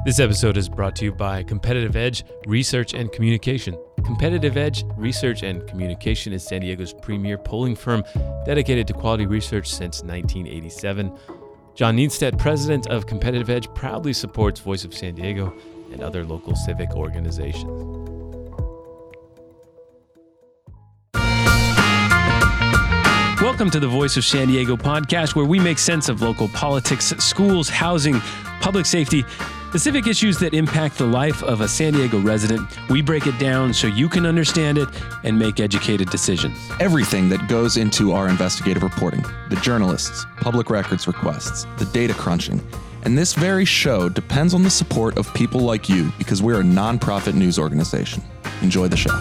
This episode is brought to you by Competitive Edge Research and Communication. Competitive Edge Research and Communication is San Diego's premier polling firm dedicated to quality research since 1987. John Nienstedt, president of Competitive Edge, proudly supports Voice of San Diego and other local civic organizations. Welcome to the Voice of San Diego podcast, where we make sense of local politics, schools, housing, public safety, the civic issues that impact the life of a San Diego resident. We break it down so you can understand it and make educated decisions. Everything that goes into our investigative reporting, the journalists, public records requests, the data crunching, and this very show depends on the support of people like you because we're a nonprofit news organization. Enjoy the show.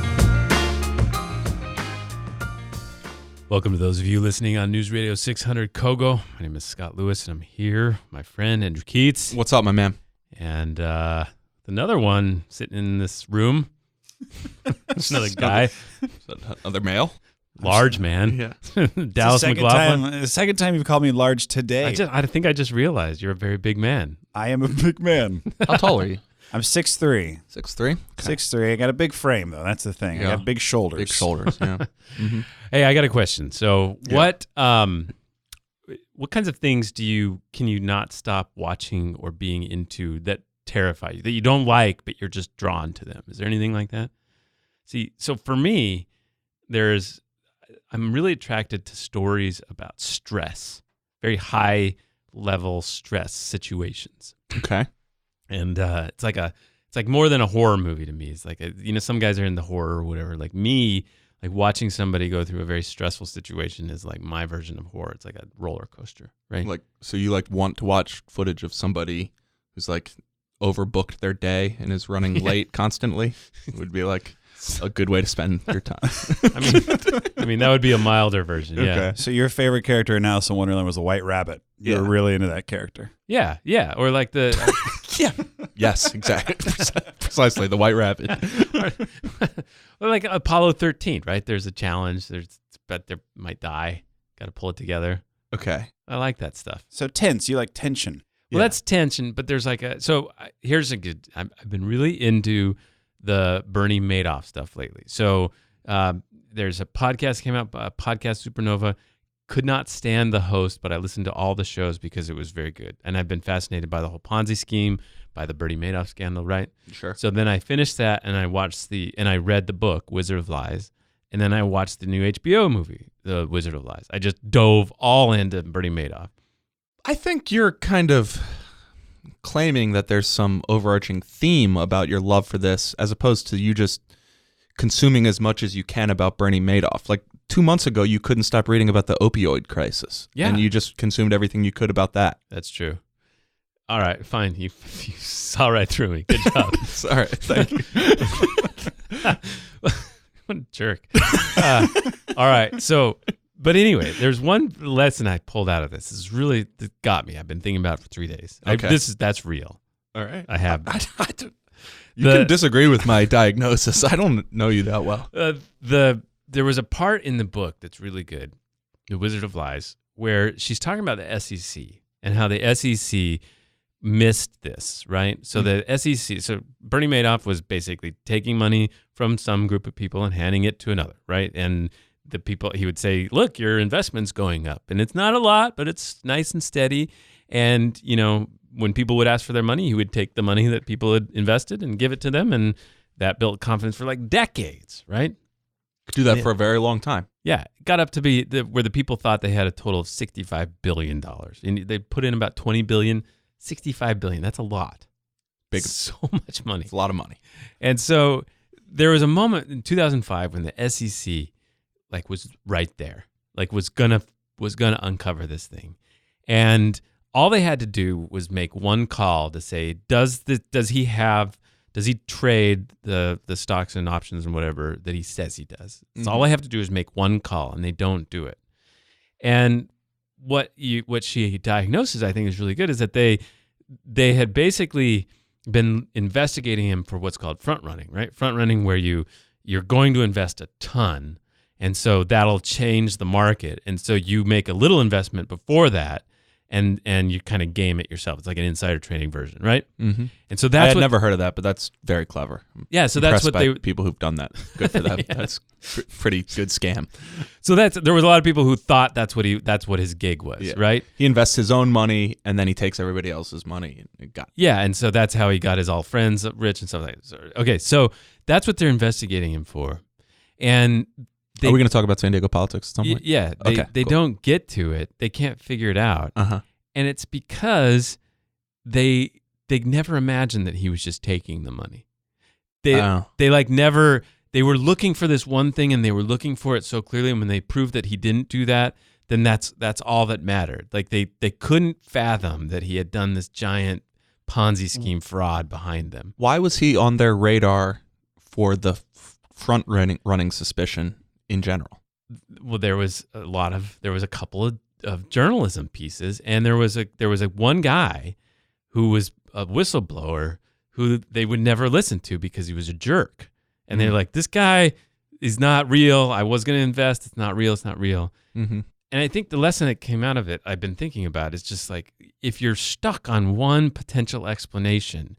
Welcome to those of you listening on News Radio 600 Kogo. My name is Scott Lewis, and I'm here with my friend Andrew Keats. What's up, my man? And another one sitting in this room. Another guy. Another male? Large man. Yeah. Dallas McLaughlin. The second time you've called me large today. I think I just realized you're a very big man. I am a big man. How tall are you? I'm 6'3". 6'3"? Okay. 6'3". I got a big frame, though. That's the thing. Yeah. I got big shoulders. Big shoulders, yeah. Mm-hmm. Hey, I got a question. So Yeah. what kinds of things can you not stop watching or being into that terrify you, that you don't like, but you're just drawn to them? Is there anything like that? See, so for me, I'm really attracted to stories about stress, very high level stress situations. Okay. And it's like more than a horror movie to me. It's like, some guys are into horror or whatever. Like me, like watching somebody go through a very stressful situation is like my version of horror. It's like a roller coaster, right? So you want to watch footage of somebody who's like overbooked their day and is running late constantly? It would be like a good way to spend your time. I mean that would be a milder version. Yeah. Okay. So your favorite character in Alice in Wonderland was the White Rabbit. You're really into that character. Yeah. Yeah. Or like the Yeah. Yes, exactly. Precisely, the White Rabbit. Or like Apollo 13, right? There's a challenge. But they might die. Got to pull it together. Okay. I like that stuff. So tense. You like tension. Well, that's tension, but there's like here's a good. I've been really into the Bernie Madoff stuff lately. So there's a podcast came out, Podcast Supernova. Could not stand the host, but I listened to all the shows because it was very good. And I've been fascinated by the whole Ponzi scheme, by the Bernie Madoff scandal, right? Sure. So then I finished that and I read the book, Wizard of Lies. And then I watched the new HBO movie, The Wizard of Lies. I just dove all into Bernie Madoff. I think you're kind of claiming that there's some overarching theme about your love for this as opposed to you just consuming as much as you can about Bernie Madoff. Like 2 months ago, you couldn't stop reading about the opioid crisis. Yeah. And you just consumed everything you could about that. That's true. All right, fine. You saw right through me. Good job. Sorry. Thank you. What a jerk. All right. So, but anyway, there's one lesson I pulled out of this. This is really that got me. I've been thinking about it for 3 days. Okay. That's real. All right. I have. You can disagree with my diagnosis. I don't know you that well. There was a part in the book that's really good, The Wizard of Lies, where she's talking about the SEC and how the SEC missed this, right? So the SEC, so Bernie Madoff was basically taking money from some group of people and handing it to another, right? And the people, he would say, look, your investment's going up. And it's not a lot, but it's nice and steady. And, when people would ask for their money, he would take the money that people had invested and give it to them. And that built confidence for like decades, right? Could do that for a very long time. Yeah. It got up to be where the people thought they had a total of $65 billion. And they put in about $20 billion. $65 billion, that's a lot. Big. So much money. It's a lot of money. And so there was a moment in 2005 when the SEC was right there, was gonna uncover this thing. And all they had to do was make one call to say, does he trade the stocks and options and whatever that he says he does? So all I have to do is make one call, and they don't do it. And what she diagnoses, I think, is really good, is that they had basically been investigating him for what's called front running, right? Front running, where you're going to invest a ton, and so that'll change the market, and so you make a little investment before that, and you kind of game it yourself. It's like an insider trading version, right? Mm-hmm. And so I that's had never heard of that, but that's very clever. Yeah, so that's what Impressed by people who've done that. Good for them. Yeah. That's pretty good scam. So there was a lot of people who thought that's what his gig was, Yeah. right? He invests his own money and then he takes everybody else's money and got. Yeah, and so that's how he got his all friends rich and stuff like that. Okay, so that's what they're investigating him for, and Are we going to talk about San Diego politics at some point? yeah, they cool. don't get to it. They can't figure it out, and it's because they never imagined that he was just taking the money. They never. They were looking for this one thing, and they were looking for it so clearly. And when they proved that he didn't do that, then that's all that mattered. Like they couldn't fathom that he had done this giant Ponzi scheme fraud behind them. Why was he on their radar for the front running suspicion in general? Well, there was a couple of journalism pieces, and there was a one guy who was a whistleblower who they would never listen to because he was a jerk. And they're like, this guy is not real. I was going to invest. It's not real. It's not real. Mm-hmm. And I think the lesson that came out of it, I've been thinking about, is just like, if you're stuck on one potential explanation,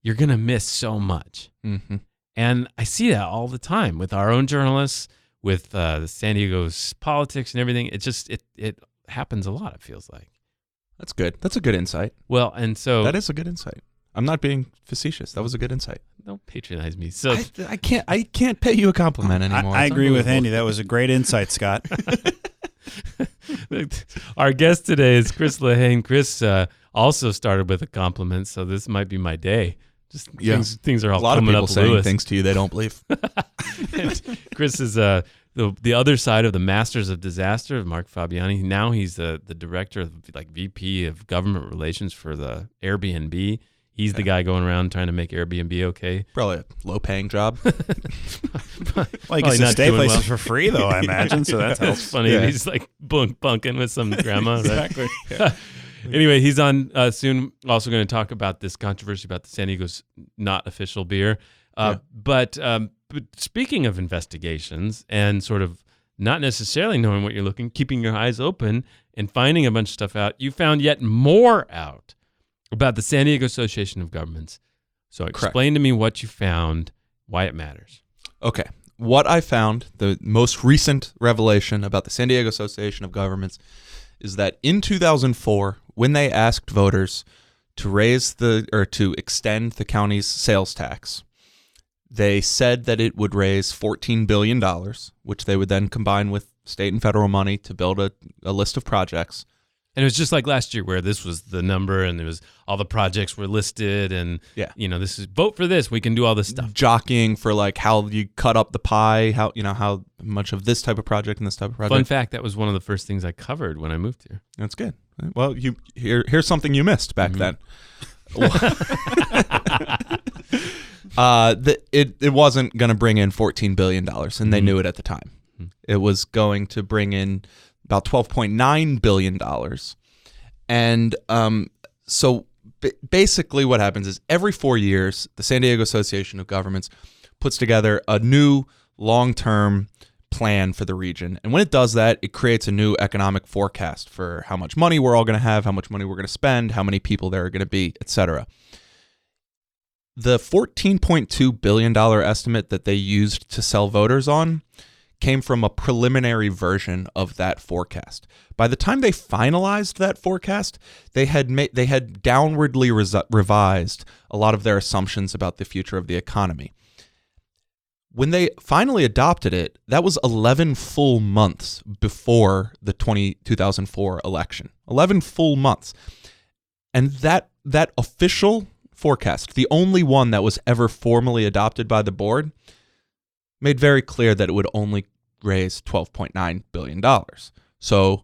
you're going to miss so much. Mm-hmm. And I see that all the time with our own journalists, with the San Diego's politics and everything. It just, it happens a lot, it feels like. That's good. That's a good insight. Well, and so... That is a good insight. I'm not being facetious. That was a good insight. Don't patronize me. So I can't pay you a compliment anymore. I It's agree with unbelievable. Andy. That was a great insight, Scott. our guest today is Chris Lehane. Chris also started with a compliment, so this might be my day. Just things are all a lot of coming people up. saying Lewis. things to you they don't believe. Chris is the other side of the Masters of Disaster of Mark Fabiani. Now he's the director of VP of Government Relations for the Airbnb. He's the guy going around trying to make Airbnb okay. Probably a low-paying job. Well, you can not stay doing places well. for free, though, I imagine. So that That's helps. funny. Yeah. He's like bunking with some grandma. Right? Exactly. Anyway, he's on soon. Also going to talk about this controversy about the San Diego's not official beer. But speaking of investigations and sort of not necessarily knowing what you're looking, keeping your eyes open and finding a bunch of stuff out, you found yet more out about the San Diego Association of Governments. So explain to me what you found, why it matters. Okay. What I found, the most recent revelation about the San Diego Association of Governments, is that in 2004, when they asked voters to to extend the county's sales tax, they said that it would raise $14 billion, which they would then combine with state and federal money to build a list of projects. And it was just like last year where this was the number and there was all the projects were listed and, this is vote for this. We can do all this stuff. Jockeying for like how you cut up the pie, how much of this type of project and this type of project. Fun fact, that was one of the first things I covered when I moved here. That's good. Well, here's something you missed back then. It wasn't going to bring in $14 billion, and they knew it at the time. It was going to bring in about $12.9 billion. And so basically what happens is every 4 years, the San Diego Association of Governments puts together a new long-term plan for the region. And when it does that, it creates a new economic forecast for how much money we're all going to have, how much money we're going to spend, how many people there are going to be, etc. The $14.2 billion estimate that they used to sell voters on came from a preliminary version of that forecast. By the time they finalized that forecast, they had downwardly revised a lot of their assumptions about the future of the economy. When they finally adopted it, that was 11 full months before the 2004 election. 11 full months. And that official forecast, the only one that was ever formally adopted by the board, made very clear that it would only raise $12.9 billion. So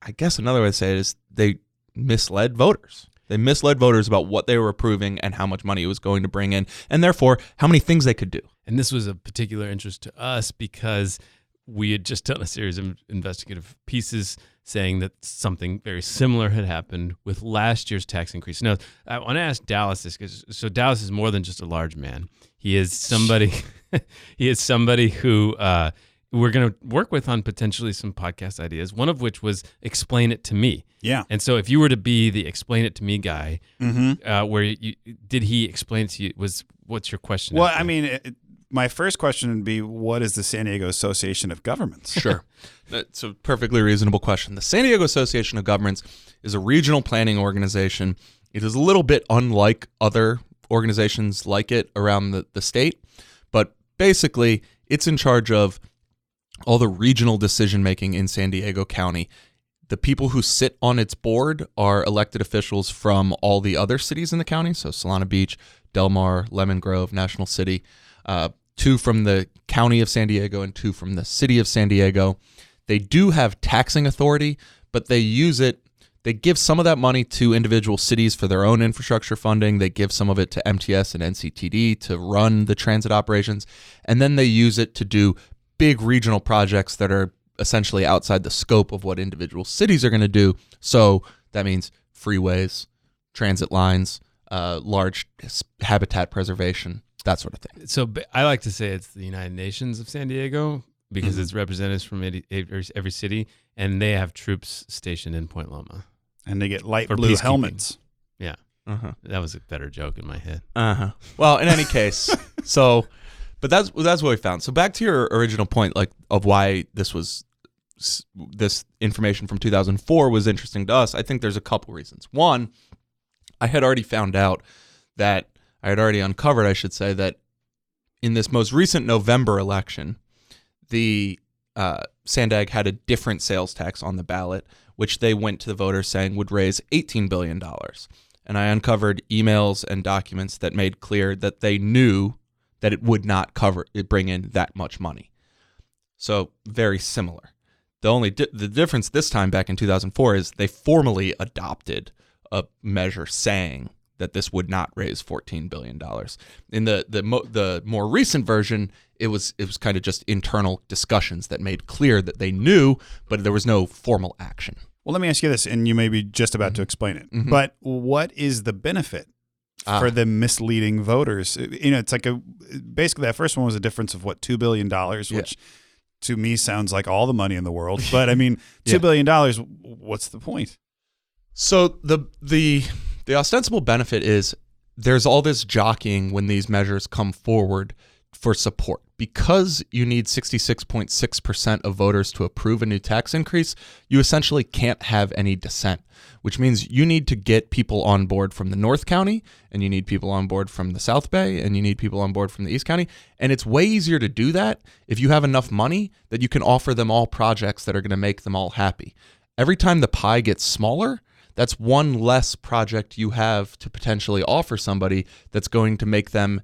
I guess another way to say it is they misled voters. They misled voters about what they were approving and how much money it was going to bring in, and therefore how many things they could do. And this was of particular interest to us because we had just done a series of investigative pieces saying that something very similar had happened with last year's tax increase. Now, I want to ask Dallas this because Dallas is more than just a large man. He is somebody. He is somebody who we're going to work with on potentially some podcast ideas, one of which was explain it to me. Yeah. And so if you were to be the explain it to me guy, did he explain it to you? What's your question? Well, I mean, my first question would be, what is the San Diego Association of Governments? Sure. That's a perfectly reasonable question. The San Diego Association of Governments is a regional planning organization. It is a little bit unlike other organizations like it around the state, but basically it's in charge of all the regional decision-making in San Diego County. The people who sit on its board are elected officials from all the other cities in the county, so Solana Beach, Del Mar, Lemon Grove, National City, 2 from the county of San Diego and 2 from the city of San Diego. They do have taxing authority, but they use it. They give some of that money to individual cities for their own infrastructure funding. They give some of it to MTS and NCTD to run the transit operations. And then they use it to do big regional projects that are essentially outside the scope of what individual cities are going to do. So that means freeways, transit lines, large habitat preservation, that sort of thing. So I like to say it's the United Nations of San Diego because it's representatives from every city, and they have troops stationed in Point Loma. And they get light For blue peacekeeping. helmets. Yeah. That was a better joke in my head. Well, in any case, but that's what we found. So back to your original point, like of why this information from 2004 was interesting to us. I think there's a couple reasons. One, I had already uncovered, I should say, that in this most recent November election, the SANDAG had a different sales tax on the ballot, which they went to the voters saying would raise $18 billion. And I uncovered emails and documents that made clear that they knew that it would not bring in that much money. So very similar. The difference this time back in 2004 is they formally adopted a measure saying that this would not raise $14 billion. In the more recent version, it was kind of just internal discussions that made clear that they knew, but there was no formal action. Well, let me ask you this, and you may be just about to explain it, but what is the benefit for the misleading voters? It's like basically that first one was a difference of $2 billion, which to me sounds like all the money in the world. But I mean, $2 billion, what's the point? So the ostensible benefit is there's all this jockeying when these measures come forward for support. Because you need 66.6% of voters to approve a new tax increase, you essentially can't have any dissent, which means you need to get people on board from the North County, and you need people on board from the South Bay, and you need people on board from the East County. And it's way easier to do that if you have enough money that you can offer them all projects that are going to make them all happy. Every time the pie gets smaller, that's one less project you have to potentially offer somebody that's going to make them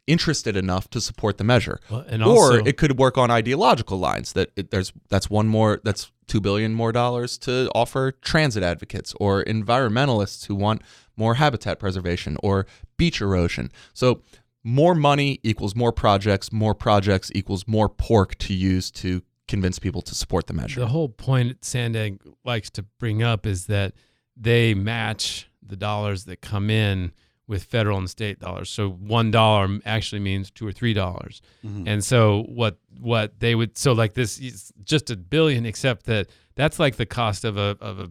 interested enough to support the measure. Well, and also, or it could work on ideological lines that's $2 billion more dollars to offer transit advocates or environmentalists who want more habitat preservation or beach erosion. So more money equals more projects equals more pork to use to convince people to support the measure. The whole point SANDAG likes to bring up is that they match the dollars that come in with federal and state dollars. So $1 actually means $2 or $3. And so what they would, so like this is just $1 billion, except that's like the cost of a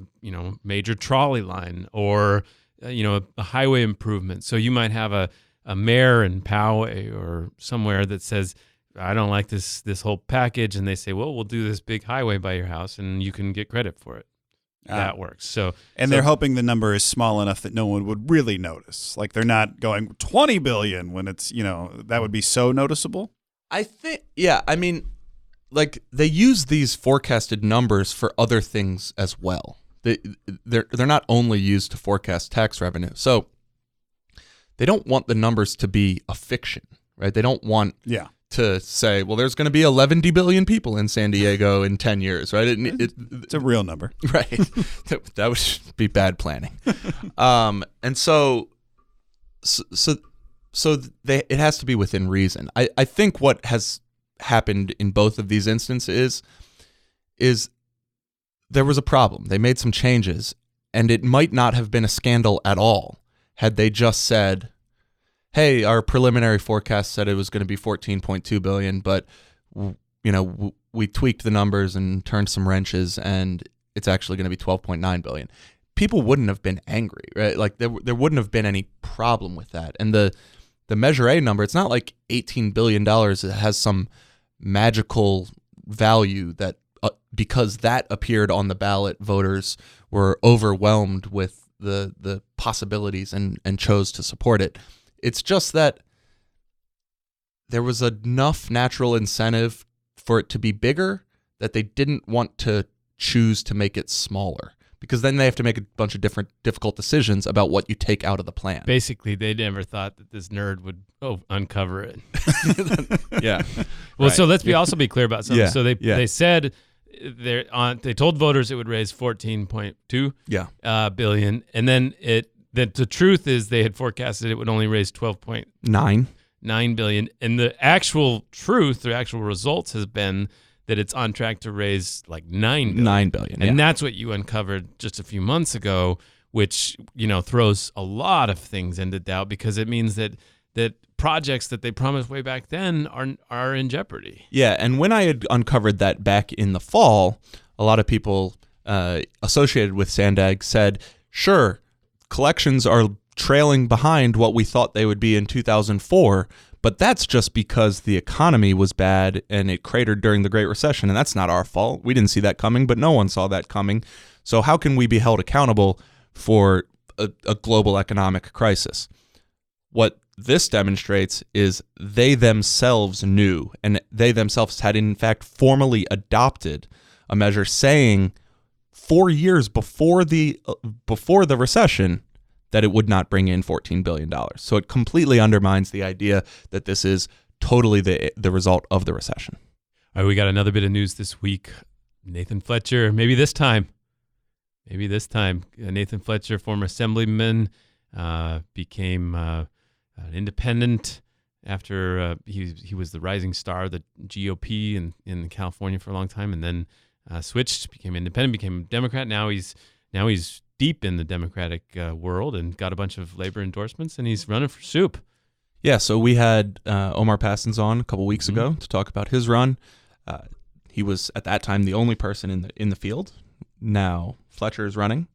major trolley line or a highway improvement. So you might have a mayor in Poway or somewhere that says, I don't like this whole package, and they say, well, we'll do this big highway by your house and you can get credit for it. That works. They're hoping the number is small enough that no one would really notice. Like they're not going 20 billion when it's, that would be so noticeable. I think, I mean, like they use these forecasted numbers for other things as well. They're not only used to forecast tax revenue. So they don't want the numbers to be a fiction, right? They don't want to say, well, there's going to be 11 billion people in San Diego in 10 years, right? It's a real number. Right. That would be bad planning. And so it has to be within reason. I think what has happened in both of these instances is there was a problem. They made some changes, and it might not have been a scandal at all had they just said, hey, our preliminary forecast said it was going to be $14.2 billion, but we tweaked the numbers and turned some wrenches, and it's actually going to be 12.9 billion. People wouldn't have been angry, right? Like there wouldn't have been any problem with that. And the Measure A number, it's not like $18 billion. It has some magical value that because that appeared on the ballot, voters were overwhelmed with the possibilities and chose to support it. It's just that there was enough natural incentive for it to be bigger that they didn't want to choose to make it smaller, because then they have to make a bunch of different difficult decisions about what you take out of the plan. Basically, they never thought that this nerd would uncover it. Yeah. Well, right. So let's also be clear about something. Yeah. So they said they told voters it would raise 14.2 billion, and then the truth is they had forecasted it would only raise 12.9 billion, and the actual truth, the actual results has been that it's on track to raise like 9 billion. And that's what you uncovered just a few months ago, which, throws a lot of things into doubt, because it means that projects that they promised way back then are in jeopardy. Yeah, and when I had uncovered that back in the fall, a lot of people associated with SANDAG said, sure, collections are trailing behind what we thought they would be in 2004, but that's just because the economy was bad and it cratered during the Great Recession, and that's not our fault. We didn't see that coming, but no one saw that coming. So how can we be held accountable for a global economic crisis? What this demonstrates is they themselves knew, and they themselves had in fact formally adopted a measure saying 4 years before the recession that it would not bring in $14 billion. So it completely undermines the idea that this is totally the result of the recession. All right, we got another bit of news this week. Nathan Fletcher, maybe this time, Nathan Fletcher, former assemblyman, became an independent after he was the rising star of the GOP in California for a long time, and then switched, became independent, became a Democrat. Now he's deep in the Democratic world and got a bunch of labor endorsements, and he's running for soup. Yeah, so we had Omar Passons on a couple weeks ago to talk about his run. He was at that time the only person in the field. Now Fletcher is running.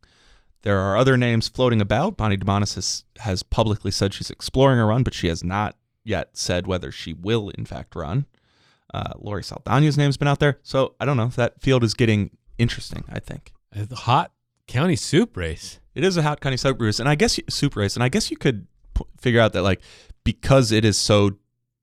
There are other names floating about. Bonnie DeMonis has publicly said she's exploring a run, but she has not yet said whether she will in fact run. Lori Saldana's name's been out there, so I don't know. That field is getting interesting, I think. The hot county soup race. It is a hot county soup race, and I guess you could figure out that, like, because it is so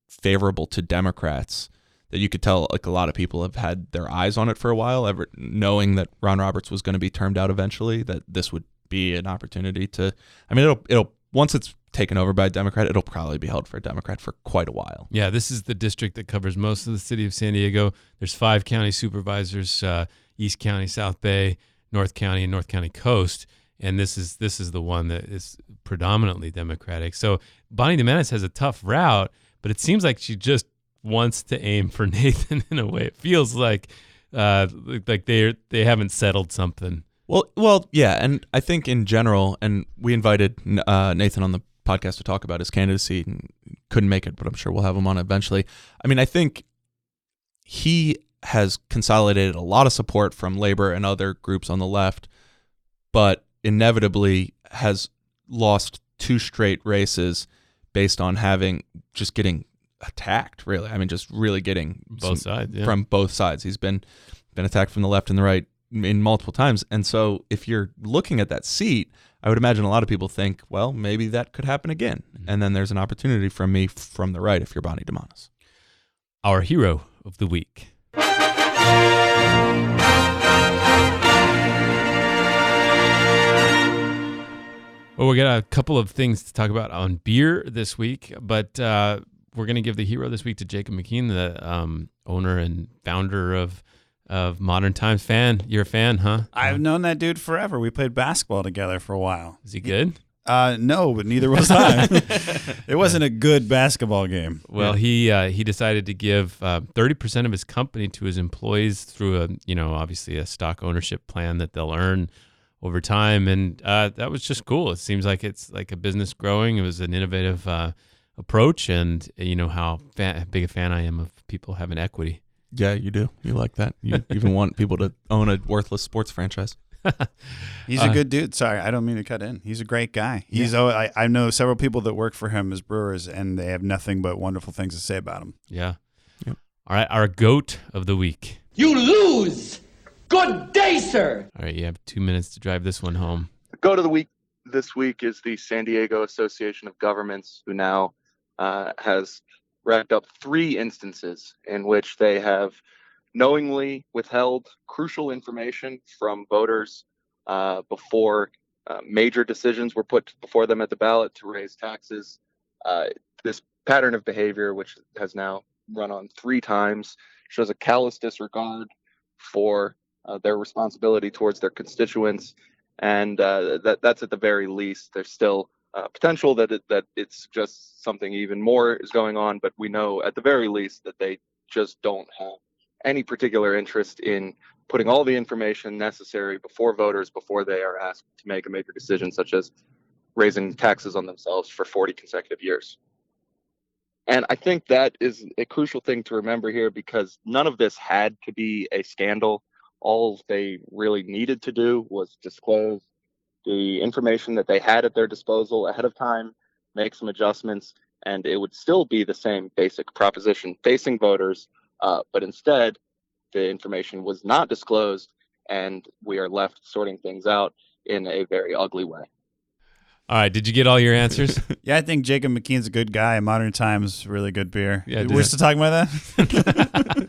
favorable to Democrats, that you could tell like a lot of people have had their eyes on it for a while, ever knowing that Ron Roberts was going to be termed out eventually, that this would be an opportunity to. I mean, it'll once it's taken over by a Democrat, it'll probably be held for a Democrat for quite a while. Yeah, this is the district that covers most of the city of San Diego. There's 5 county supervisors: East County, South Bay, North County, and North County Coast. And this is the one that is predominantly Democratic. So Bonnie DeMonis has a tough route, but it seems like she just wants to aim for Nathan in a way. It feels like they haven't settled something. Well, yeah, and I think in general, and we invited Nathan on the podcast to talk about his candidacy, and couldn't make it, but I'm sure we'll have him on eventually. I mean, I think he has consolidated a lot of support from labor and other groups on the left, but inevitably has lost 2 straight races based on getting attacked, really. I mean, just really getting both sides, yeah. From both sides. He's been attacked from the left and the right in multiple times. And so if you're looking at that seat, I would imagine a lot of people think, well, maybe that could happen again. Mm-hmm. And then there's an opportunity from me from the right if you're Bonnie DeMonis. Our hero of the week. Well, we got a couple of things to talk about on beer this week, but we're going to give the hero this week to Jacob McKean, the owner and founder of Modern Times. You're a fan, huh? I've known that dude forever. We played basketball together for a while. Is he good? No, but neither was I. It wasn't a good basketball game. Well, he decided to give 30% of his company to his employees through obviously a stock ownership plan that they'll earn over time, and that was just cool. It seems like it's like a business growing. It was an innovative approach, and you know how big a fan I am of people having equity. Yeah, you do. You like that. You even want people to own a worthless sports franchise. He's a good dude. Sorry, I don't mean to cut in. He's a great guy. I know several people that work for him as brewers, and they have nothing but wonderful things to say about him. Yeah. Yep. All right, our GOAT of the week. You lose! Good day, sir! All right, you have 2 minutes to drive this one home. Goat of the week this week is the San Diego Association of Governments, who now has racked up 3 instances in which they have knowingly withheld crucial information from voters before major decisions were put before them at the ballot to raise taxes. This pattern of behavior, which has now run on 3 times, shows a callous disregard for their responsibility towards their constituents, and that's at the very least. There's still potential that it's just something even more is going on, but we know at the very least that they just don't have any particular interest in putting all the information necessary before voters before they are asked to make a major decision, such as raising taxes on themselves for 40 consecutive years. And I think that is a crucial thing to remember here, because none of this had to be a scandal. All they really needed to do was disclose the information that they had at their disposal ahead of time, make some adjustments, and it would still be the same basic proposition facing voters. But instead, the information was not disclosed, and we are left sorting things out in a very ugly way. All right, did you get all your answers? Yeah, I think Jacob McKean's a good guy. Modern Times, really good beer. Yeah, we're still talking about that?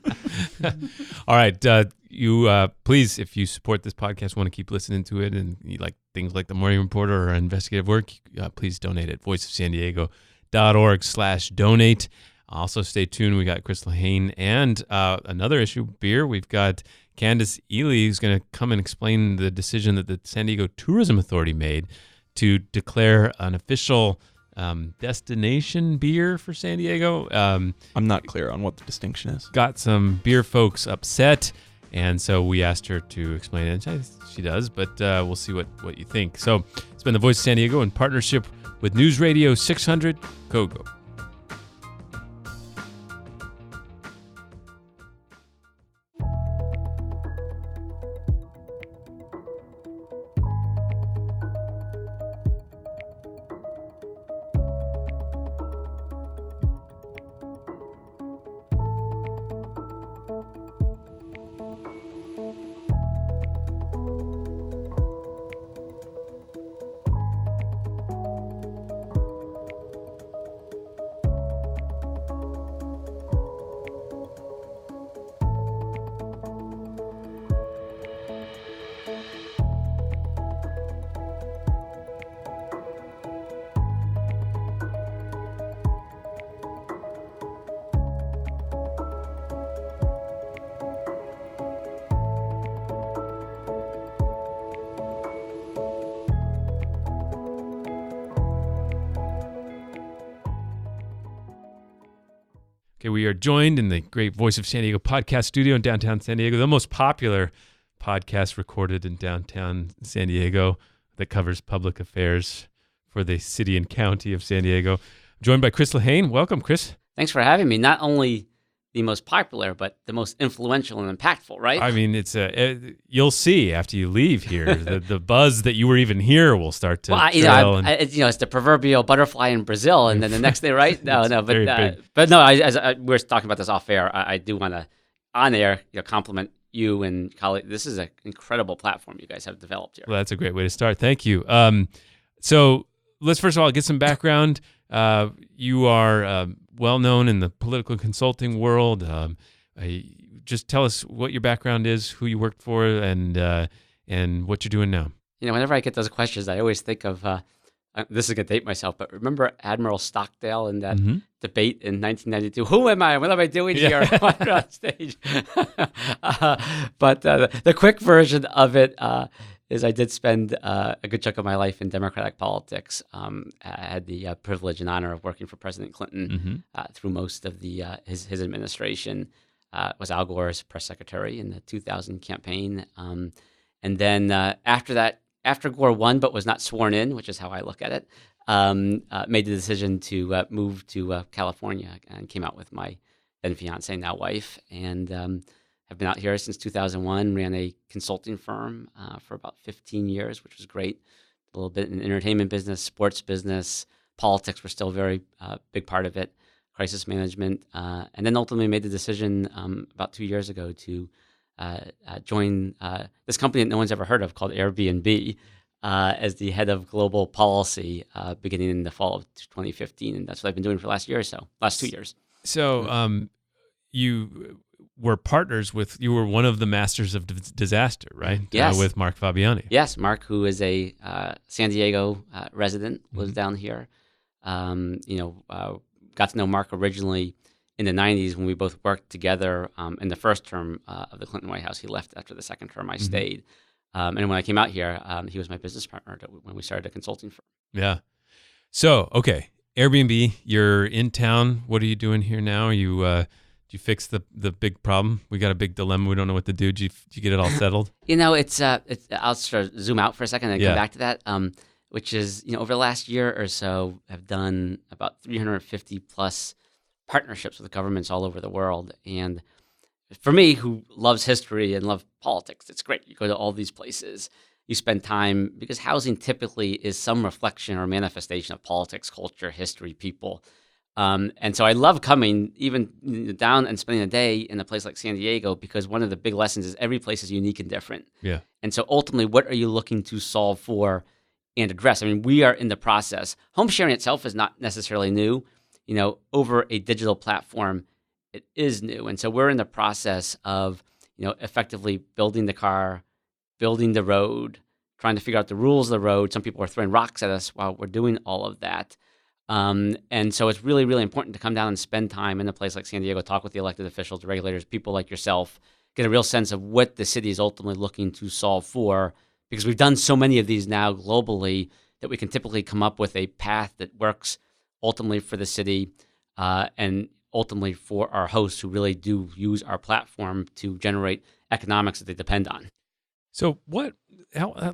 All right, you please, if you support this podcast, want to keep listening to it, and you like things like the Morning Reporter or investigative work, please donate at voiceofsandiego.org/donate. Also, stay tuned. We got Chris Lehane and another issue, beer. We've got Candace Ely, who's going to come and explain the decision that the San Diego Tourism Authority made to declare an official destination beer for San Diego. I'm not clear on what the distinction is. Got some beer folks upset, and so we asked her to explain it. And she does, but we'll see what you think. So it's been the Voice of San Diego in partnership with News Radio 600 KOGO. Okay, we are joined in the great Voice of San Diego podcast studio in downtown San Diego, the most popular podcast recorded in downtown San Diego that covers public affairs for the city and county of San Diego. I'm joined by Chris Lehane. Welcome, Chris. Thanks for having me. Not only the most popular, but the most influential and impactful, right? I mean, it's you'll see after you leave here, the buzz that you were even here will start to trail. It's the proverbial butterfly in Brazil, and then the next day, right? No, but no. As we were talking about this off air, I do want to on air compliment you and colleagues. This is an incredible platform you guys have developed here. Well, that's a great way to start. Thank you. So let's first of all get some background. You are well known in the political consulting world. Just tell us what your background is, who you worked for, and what you're doing now. Whenever I get those questions, I always think of this is gonna date myself, but remember Admiral Stockdale in that debate in 1992? Who am I? What am I doing here on stage? But the quick version of it is I did spend a good chunk of my life in Democratic politics. I had the privilege and honor of working for President Clinton through most of his administration. Was Al Gore's press secretary in the 2000 campaign. And then after that, after Gore won but was not sworn in, which is how I look at it, made the decision to move to California and came out with my then fiance, now wife, and have been out here since 2001. Ran a consulting firm for about 15 years, which was great. A little bit in the entertainment business, sports business, politics were still a very big part of it, crisis management, and then ultimately made the decision about 2 years ago to join this company that no one's ever heard of called Airbnb as the head of global policy beginning in the fall of 2015. And that's what I've been doing for the last year or so, last 2 years. So you were partners with, you were one of the masters of disaster, right? Yes. With Mark Fabiani. Yes, Mark, who is a San Diego resident, lives down here. Got to know Mark originally in the 90s when we both worked together in the first term of the Clinton White House. He left after the second term. I stayed. And when I came out here, he was my business partner when we started a consulting firm. Yeah. So, okay, Airbnb, you're in town. What are you doing here now? Are you, did you fix the big problem? We got a big dilemma. We don't know what to do. Did you get it all settled? It's I'll sort of zoom out for a second and come back to that, which is, over the last year or so, I've done about 350 plus partnerships with governments all over the world. And for me, who loves history and love politics, it's great. You go to all these places, you spend time, because housing typically is some reflection or manifestation of politics, culture, history, people. And so I love coming even down and spending a day in a place like San Diego, because one of the big lessons is every place is unique and different. Yeah. And so ultimately, what are you looking to solve for and address? I mean, we are in the process. Home sharing itself is not necessarily new. Over a digital platform, it is new. And so we're in the process of, effectively building the car, building the road, trying to figure out the rules of the road. Some people are throwing rocks at us while we're doing all of that. And so it's really, really important to come down and spend time in a place like San Diego, talk with the elected officials, the regulators, people like yourself, get a real sense of what the city is ultimately looking to solve for, because we've done so many of these now globally that we can typically come up with a path that works ultimately for the city and ultimately for our hosts who really do use our platform to generate economics that they depend on. So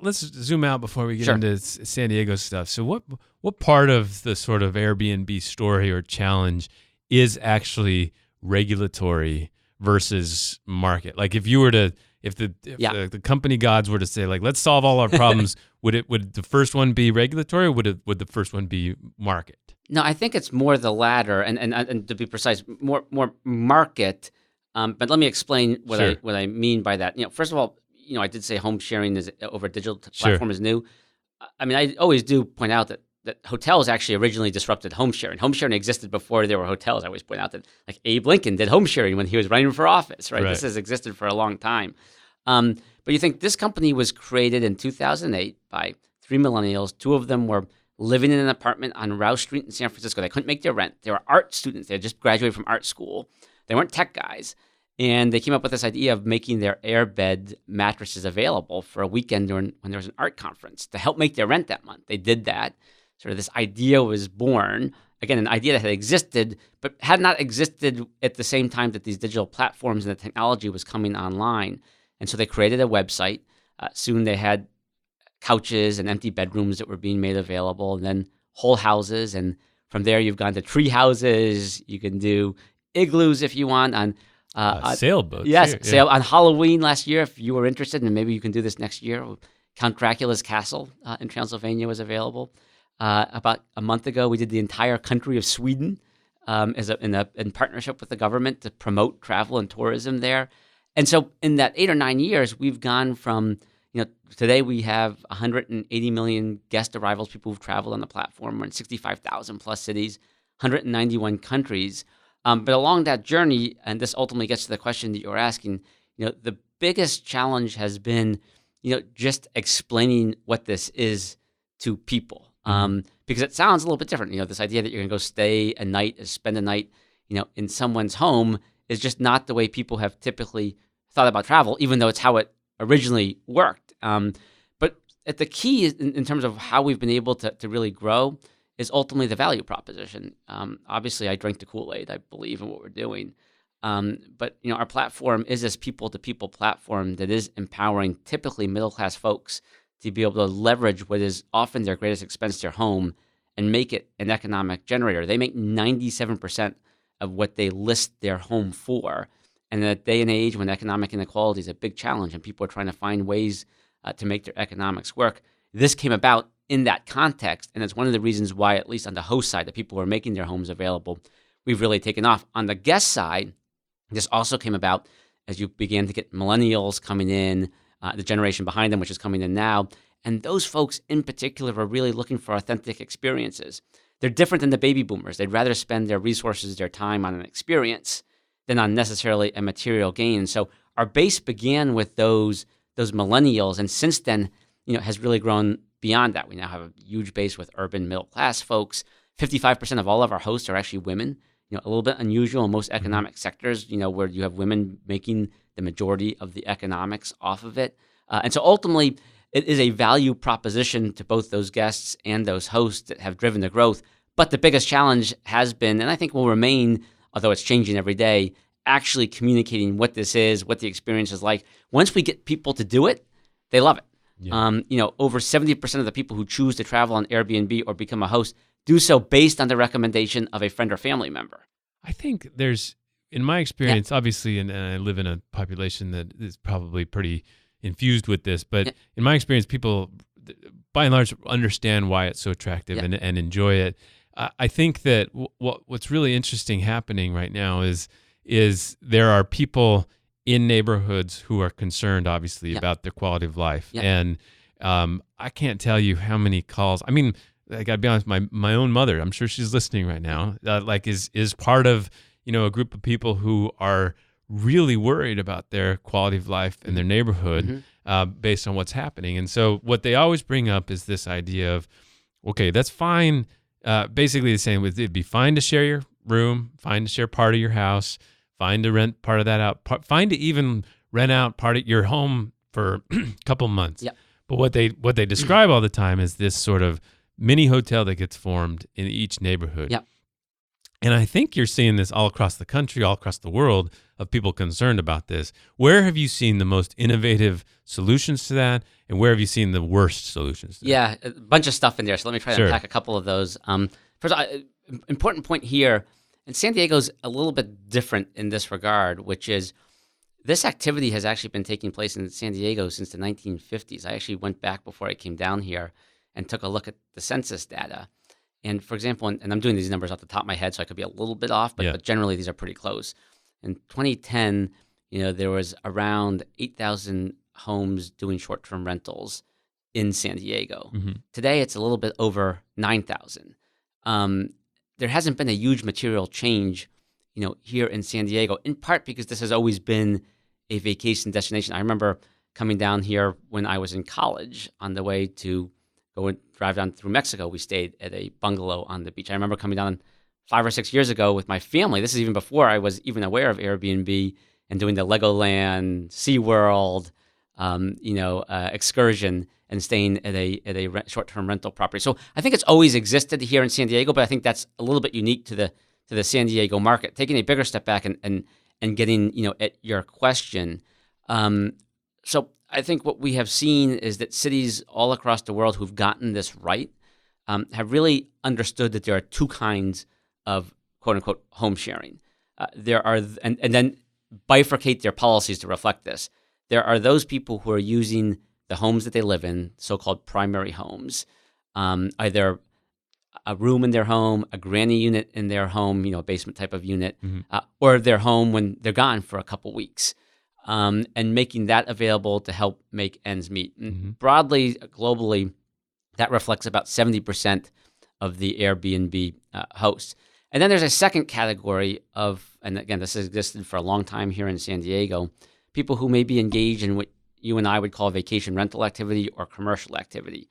let's zoom out before we get Sure. into San Diego stuff. So what part of the sort of Airbnb story or challenge is actually regulatory versus market? Like if the company gods were to say, like, let's solve all our problems, would the first one be regulatory, or would the first one be market? No, I think it's more the latter, and to be precise, more market. But let me explain what I mean by that. First of all, I did say home sharing is over a digital platform is new. I mean, I always do point out that hotels actually originally disrupted home sharing. Home sharing existed before there were hotels. I always point out that, like, Abe Lincoln did home sharing when he was running for office, right? This has existed for a long time. But you think this company was created in 2008 by three millennials. Two of them were living in an apartment on Rouse Street in San Francisco. They couldn't make their rent. They were art students. They had just graduated from art school. They weren't tech guys. And they came up with this idea of making their airbed mattresses available for a weekend when there was an art conference to help make their rent that month. They did that. Sort of this idea was born. Again, an idea that had existed, but had not existed at the same time that these digital platforms and the technology was coming online. And so they created a website. Soon they had couches and empty bedrooms that were being made available, and then whole houses. And from there, you've gone to tree houses. You can do igloos if you want on sailboats. Yes, sail on Halloween last year. If you were interested, and maybe you can do this next year. Count Dracula's castle in Transylvania was available. About a month ago, we did the entire country of Sweden in partnership with the government to promote travel and tourism there. And so in that 8 or 9 years, we've gone from, today we have 180 million guest arrivals, people who've traveled on the platform. We're in 65,000 plus cities, 191 countries. But along that journey, and this ultimately gets to the question that you're asking, the biggest challenge has been, just explaining what this is to people. Because it sounds a little bit different. This idea that you're going to go stay a night, spend a night, in someone's home is just not the way people have typically thought about travel, even though it's how it originally worked. But at the key in terms of how we've been able to really grow is ultimately the value proposition. Obviously, I drink the Kool-Aid. I believe in what we're doing. But our platform is this people-to-people platform that is empowering typically middle-class folks to be able to leverage what is often their greatest expense, their home, and make it an economic generator. They make 97% of what they list their home for. And in a day and age when economic inequality is a big challenge and people are trying to find ways to make their economics work, this came about in that context. And it's one of the reasons why, at least on the host side, the people who are making their homes available, we've really taken off. On the guest side, this also came about as you began to get millennials coming in, the generation behind them, which is coming in now. And those folks in particular are really looking for authentic experiences. They're different than the baby boomers. They'd rather spend their resources, their time on an experience than on necessarily a material gain. So our base began with those millennials, and since then, has really grown beyond that. We now have a huge base with urban middle class folks. 55% of all of our hosts are actually women. A little bit unusual in most economic sectors, where you have women making the majority of the economics off of it. And so ultimately, it is a value proposition to both those guests and those hosts that have driven the growth. But the biggest challenge has been, and I think will remain, although it's changing every day, actually communicating what this is, what the experience is like. Once we get people to do it, they love it. Yeah. Over 70% of the people who choose to travel on Airbnb or become a host do so based on the recommendation of a friend or family member. I think there's, in my experience, obviously, and I live in a population that is probably pretty infused with this, but in my experience, people, by and large, understand why it's so attractive and enjoy it. I think that what's really interesting happening right now is there are people in neighborhoods who are concerned, obviously, about their quality of life. And I can't tell you how many calls. I mean, I got to be honest, my own mother, I'm sure she's listening right now, is part of, a group of people who are really worried about their quality of life in their neighborhood based on what's happening. And so what they always bring up is this idea of, okay, that's fine. Basically the same, it'd be fine to share your room, fine to share part of your house, fine to rent part of that out, fine to even rent out part of your home for a couple months. Yep. But what they describe all the time is this sort of mini hotel that gets formed in each neighborhood. Yep. And I think you're seeing this all across the country, all across the world, of people concerned about this. Where have you seen the most innovative solutions to that, and where have you seen the worst solutions to that? Yeah, a bunch of stuff in there, so let me try to unpack a couple of those. First, important point here, and San Diego's a little bit different in this regard, which is this activity has actually been taking place in San Diego since the 1950s. I actually went back before I came down here and took a look at the census data. And for example, and I'm doing these numbers off the top of my head, so I could be a little bit off, but generally these are pretty close. In 2010, there was around 8,000 homes doing short-term rentals in San Diego. Mm-hmm. Today, it's a little bit over 9,000. There hasn't been a huge material change, here in San Diego, in part because this has always been a vacation destination. I remember coming down here when I was in college on the way to go and drive down through Mexico. We stayed at a bungalow on the beach. I remember coming down 5 or 6 years ago with my family. This is even before I was even aware of Airbnb, and doing the Legoland, SeaWorld, excursion and staying at a short-term rental property. So I think it's always existed here in San Diego, but I think that's a little bit unique to the San Diego market. Taking a bigger step back and getting at your question. So I think what we have seen is that cities all across the world who've gotten this right have really understood that there are two kinds of quote-unquote home sharing. There are, and then bifurcate their policies to reflect this. There are those people who are using the homes that they live in, so-called primary homes, either a room in their home, a granny unit in their home, a basement type of unit, or their home when they're gone for a couple weeks. And making that available to help make ends meet. Mm-hmm. Broadly, globally, that reflects about 70% of the Airbnb hosts. And then there's a second category of, and again, this has existed for a long time here in San Diego, people who may be engaged in what you and I would call vacation rental activity or commercial activity.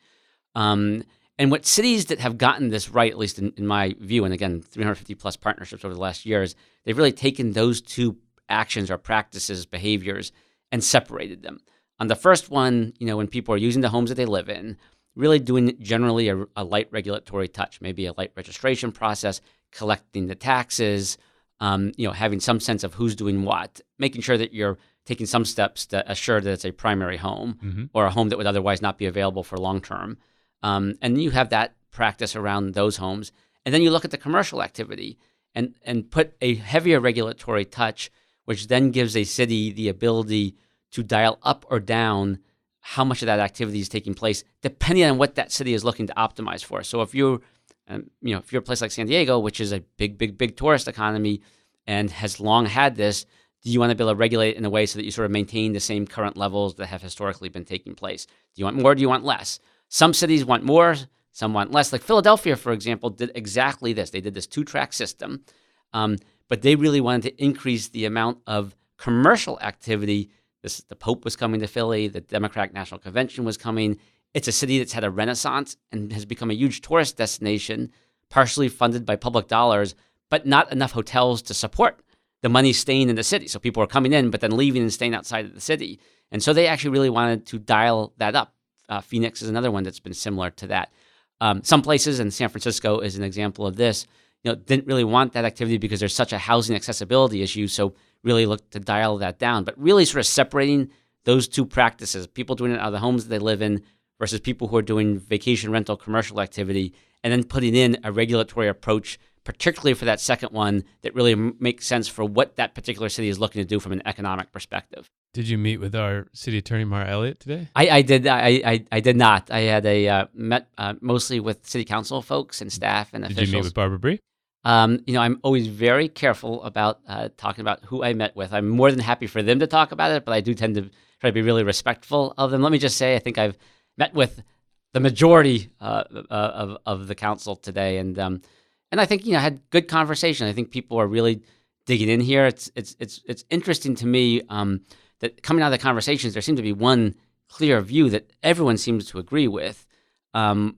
And what cities that have gotten this right, at least in my view, and again, 350 plus partnerships over the last years, they've really taken those two actions or practices, behaviors, and separated them. On the first one, when people are using the homes that they live in, really doing generally a light regulatory touch, maybe a light registration process, collecting the taxes, having some sense of who's doing what, making sure that you're taking some steps to assure that it's a primary home or a home that would otherwise not be available for long term. And you have that practice around those homes. And then you look at the commercial activity. and put a heavier regulatory touch, which then gives a city the ability to dial up or down how much of that activity is taking place, depending on what that city is looking to optimize for. So if you're if you're a place like San Diego, which is a big tourist economy and has long had this, do you want to be able to regulate it in a way so that you sort of maintain the same current levels that have historically been taking place? Do you want more? Do you want less? Some cities want more, some want less. Like Philadelphia, for example, did exactly this. They did this 2-track system, but they really wanted to increase the amount of commercial activity. The Pope was coming to Philly. The Democratic National Convention was coming. It's a city that's had a renaissance and has become a huge tourist destination, partially funded by public dollars, but not enough hotels to support the money staying in the city. So people are coming in, but then leaving and staying outside of the city. And so they actually really wanted to dial that up. Phoenix is another one that's been similar to that. Some places, and San Francisco is an example of this, didn't really want that activity because there's such a housing accessibility issue. So really look to dial that down. But really sort of separating those two practices, people doing it out of the homes that they live in versus people who are doing vacation rental commercial activity, and then putting in a regulatory approach, particularly for that second one, that really makes sense for what that particular city is looking to do from an economic perspective. Did you meet with our city attorney, Mara Elliott, today? I did. I did not. I had met mostly with city council folks and staff and officials. Did you meet with Barbara Bree? I'm always very careful about talking about who I met with. I'm more than happy for them to talk about it, but I do tend to try to be really respectful of them. Let me just say, I think I've met with the majority of the council today, and I think had good conversation. I think people are really digging in here. It's interesting to me that coming out of the conversations, there seemed to be one clear view that everyone seems to agree with,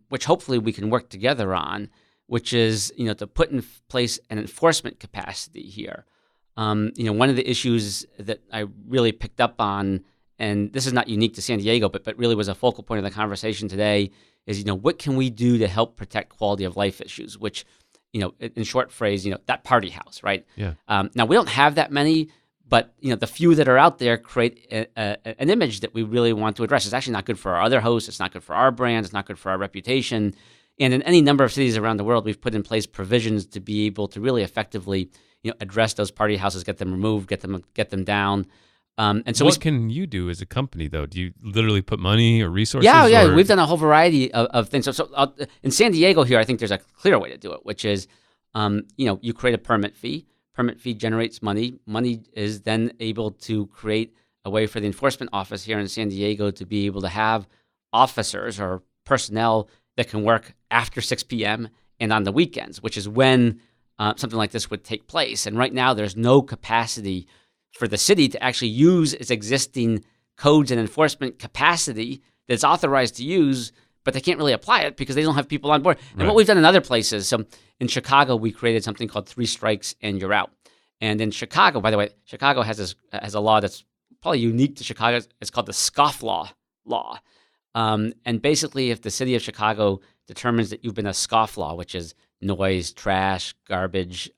which hopefully we can work together on, which is to put in place an enforcement capacity here. One of the issues that I really picked up on, and this is not unique to San Diego, but really was a focal point of the conversation today, is what can we do to help protect quality of life issues, which in short phrase, that party house, right? Yeah. Now we don't have that many, but the few that are out there create an image that we really want to address. It's actually not good for our other hosts. It's not good for our brand. It's not good for our reputation. And in any number of cities around the world, we've put in place provisions to be able to really effectively, address those party houses, get them removed, get them down. And so, what can you do as a company, though? Do you literally put money or resources? Yeah, we've done a whole variety of things. So in San Diego here, I think there's a clear way to do it, which is, you create a permit fee. Permit fee generates money. Money is then able to create a way for the enforcement office here in San Diego to be able to have officers or personnel that can work after 6 p.m. and on the weekends, which is when something like this would take place. And right now, there's no capacity for the city to actually use its existing codes and enforcement capacity that it's authorized to use, but they can't really apply it because they don't have people on board. And what we've done in other places, so in Chicago, we created something called 3 strikes and you're out. And in Chicago, by the way, Chicago has a law that's probably unique to Chicago. It's called the scofflaw law. And basically, if the city of Chicago determines that you've been a scofflaw, which is noise, trash, garbage,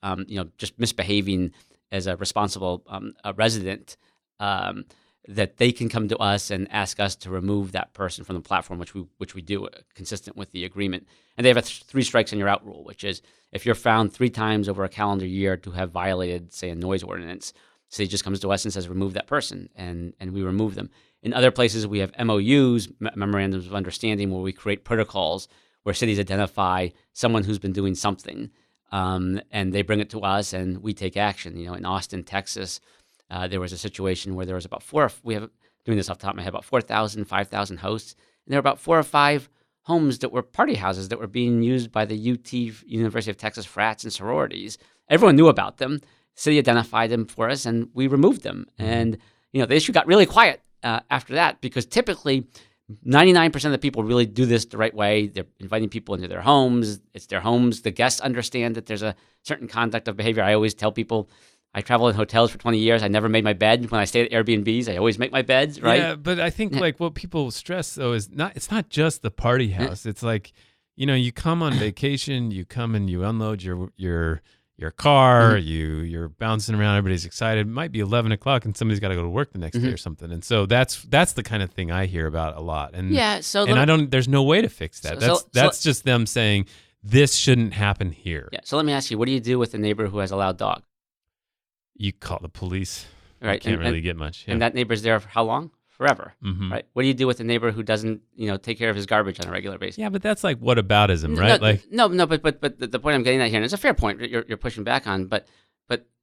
just misbehaving as a responsible resident, that they can come to us and ask us to remove that person from the platform, which we do, consistent with the agreement. And they have a 3 strikes and you're out rule, which is if you're found 3 times over a calendar year to have violated, say, a noise ordinance, the city just comes to us and says, remove that person, and we remove them. In other places, we have MOUs, memorandums of understanding, where we create protocols where cities identify someone who's been doing something, and they bring it to us, and we take action. In Austin, Texas, there was a situation where there was about doing this off the top of my head, about 4,000, 5,000 hosts, and there were about 4 or 5 homes that were party houses that were being used by the UT, University of Texas frats and sororities. Everyone knew about them. The city identified them for us, and we removed them. And the issue got really quiet after that, because typically 99% of the people really do this the right way. They're inviting people into their homes. It's their homes. The guests understand that there's a certain conduct of behavior. I always tell people, I traveled in hotels for 20 years. I never made my bed. When I stayed at Airbnbs, I always make my beds, right? Yeah, but I think what people stress, though, is it's not just the party house. It's like, you come on vacation, you come and you unload your car, you're bouncing around, everybody's excited. It might be 11 o'clock and somebody's got to go to work the next day or something. And so that's the kind of thing I hear about a lot. And there's no way to fix that. That's just them saying, this shouldn't happen here. Yeah. So let me ask you, what do you do with a neighbor who has a loud dog? You call the police. Right. You can't really get much. Yeah. And that neighbor's there for how long? Forever. Mm-hmm. Right. What do you do with a neighbor who doesn't, take care of his garbage on a regular basis? Yeah, but that's like whataboutism, right? No, but the point I'm getting at here, and it's a fair point you're pushing back on, but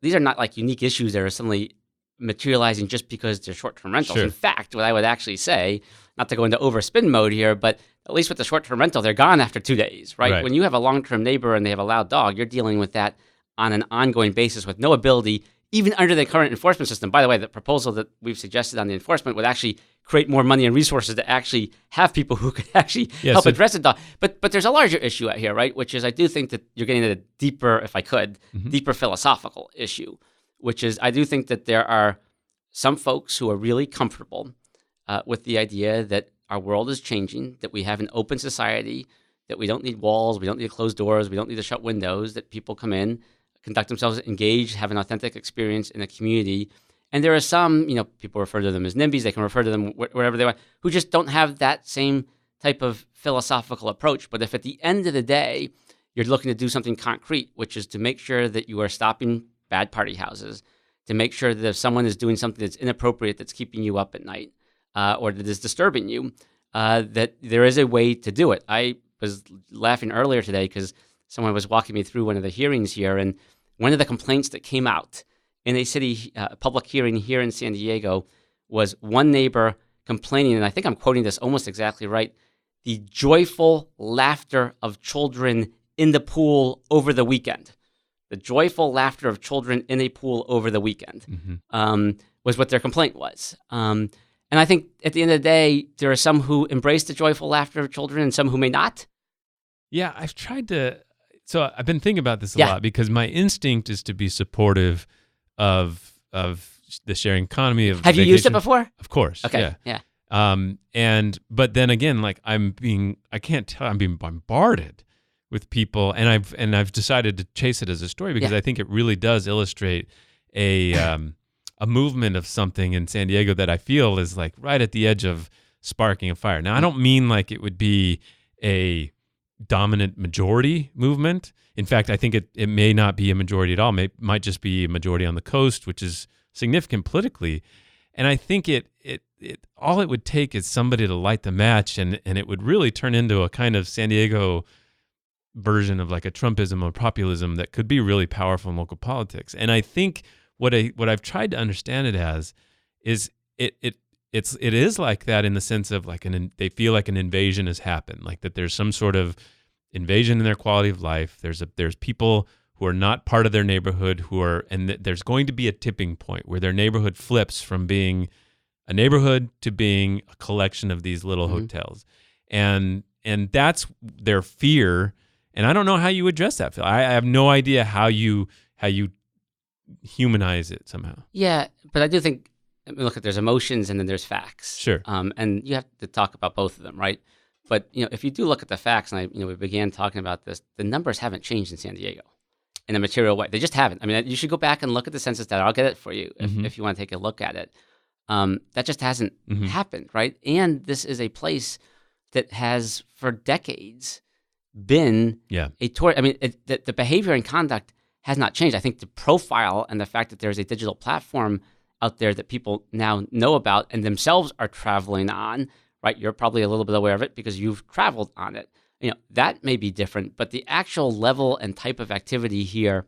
these are not like unique issues that are suddenly materializing just because they're short-term rentals. Sure. In fact, what I would actually say, not to go into overspin mode here, but at least with the short-term rental, they're gone after 2 days, right? When you have a long-term neighbor and they have a loud dog, you're dealing with that on an ongoing basis with no ability, even under the current enforcement system. By the way, the proposal that we've suggested on the enforcement would actually create more money and resources to actually have people who could actually help address the dog. But there's a larger issue out here, right? Which is I do think that you're getting at a deeper, if I could, deeper philosophical issue, which is I do think that there are some folks who are really comfortable with the idea that our world is changing, that we have an open society, that we don't need walls, we don't need to close doors, we don't need to shut windows, that people come in, conduct themselves engaged, have an authentic experience in a community. And there are some, people refer to them as NIMBYs, they can refer to them wherever they want, who just don't have that same type of philosophical approach. But if at the end of the day, you're looking to do something concrete, which is to make sure that you are stopping bad party houses, to make sure that if someone is doing something that's inappropriate, that's keeping you up at night, or that is disturbing you, that there is a way to do it. I was laughing earlier today because someone was walking me through one of the hearings here, and one of the complaints that came out in a city public hearing here in San Diego was one neighbor complaining, and I think I'm quoting this almost exactly right, the joyful laughter of children in the pool over the weekend. The joyful laughter of children in a pool over the weekend was what their complaint was. And I think at the end of the day, there are some who embrace the joyful laughter of children and some who may not. Yeah, I've tried to. So I've been thinking about this a lot because my instinct is to be supportive of the sharing economy. Have you used it before? Of course. Okay. Yeah. But then again, like I'm being bombarded with people, and I've decided to chase it as a story because I think it really does illustrate a movement of something in San Diego that I feel is like right at the edge of sparking a fire. Now, I don't mean like it would be a dominant majority movement. In fact, I think it may not be a majority at all. Might just be a majority on the coast, which is significant politically. And I think it all it would take is somebody to light the match, and it would really turn into a kind of San Diego version of like a Trumpism or populism that could be really powerful in local politics. And I think what I've tried to understand it as is it is like that in the sense of like they feel like an invasion has happened, like that there's some sort of invasion in their quality of life. There's people who are not part of their neighborhood there's going to be a tipping point where their neighborhood flips from being a neighborhood to being a collection of these little hotels, and that's their fear. And I don't know how you address that, Phil. I have no idea how you humanize it somehow. Yeah, but I do think. Look, there's emotions and then there's facts. Sure. And you have to talk about both of them, right? But if you do look at the facts, and we began talking about this, the numbers haven't changed in San Diego in a material way. They just haven't. I mean, you should go back and look at the census data. I'll get it for you if you want to take a look at it. That just hasn't happened, right? And this is a place that has for decades been a tour. I mean, the behavior and conduct has not changed. I think the profile and the fact that there's a digital platform out there that people now know about and themselves are traveling on, right? You're probably a little bit aware of it because you've traveled on it. That may be different, but the actual level and type of activity here,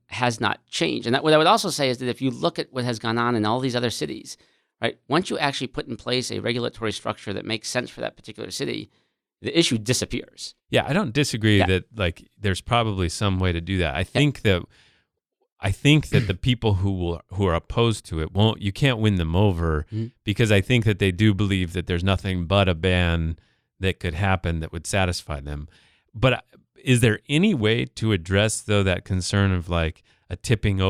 has not changed. And what I would also say is that if you look at what has gone on in all these other cities, right? Once you actually put in place a regulatory structure that makes sense for that particular city, the issue disappears. Yeah, I don't disagree that like there's probably some way to do that. I think that the people who are opposed to it you can't win them over because I think that they do believe that there's nothing but a ban that could happen that would satisfy them. But is there any way to address though that concern of like a tipping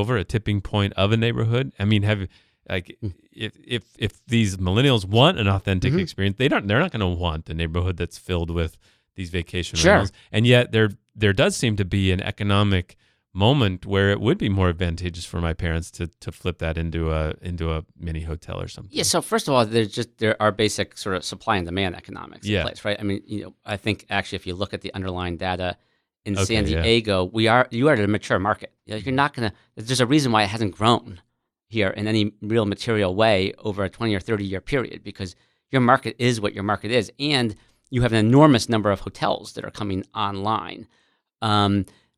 point of a neighborhood? I mean, if these millennials want an authentic experience, they're not going to want the neighborhood that's filled with these vacation rentals. And yet there does seem to be an economic moment where it would be more advantageous for my parents to flip that into a mini hotel or something. Yeah. So first of all, there are basic sort of supply and demand economics in place, right? I mean, I think actually if you look at the underlying data in San Diego, you are at a mature market. You're not going to. There's a reason why it hasn't grown here in any real material way over a 20 or 30 year period, because your market is what your market is, and you have an enormous number of hotels that are coming online.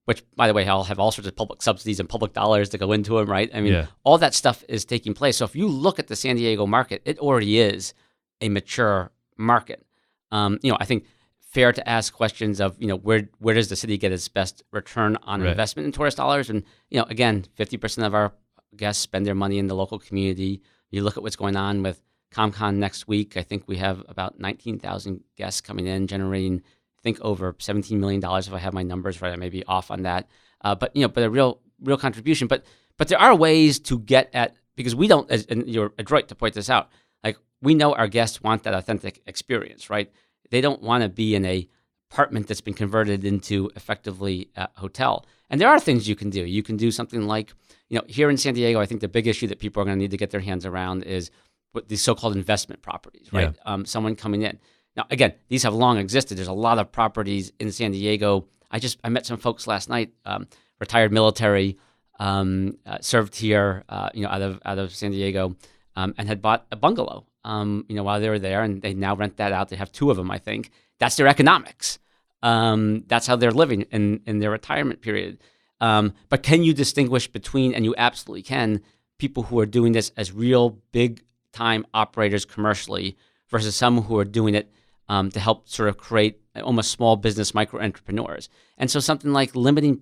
Which, by the way, I'll have all sorts of public subsidies and public dollars that go into them, right? I mean, all that stuff is taking place. So if you look at the San Diego market, it already is a mature market. I think fair to ask questions of, where does the city get its best return on investment in tourist dollars? And, again, 50% of our guests spend their money in the local community. You look at what's going on with ComCon next week. I think we have about 19,000 guests coming in, generating, I think, over $17 million, if I have my numbers right. I may be off on that. But a real contribution. But there are ways to get at, because we don't, and you're adroit to point this out, like, we know our guests want that authentic experience, right? They don't want to be in a apartment that's been converted into effectively a hotel. And there are things you can do. You can do something like, here in San Diego, I think the big issue that people are going to need to get their hands around is what these so-called investment properties, right? Someone coming in. Now, again, these have long existed. There's a lot of properties in San Diego. I met some folks last night, retired military, served here, out of San Diego, and had bought a bungalow, while they were there, and they now rent that out. They have 2 of them, I think. That's their economics. That's how they're living in their retirement period. But can you distinguish between, and you absolutely can, people who are doing this as real big-time operators commercially versus some who are doing it to help sort of create almost small business micro-entrepreneurs? And so something like limiting,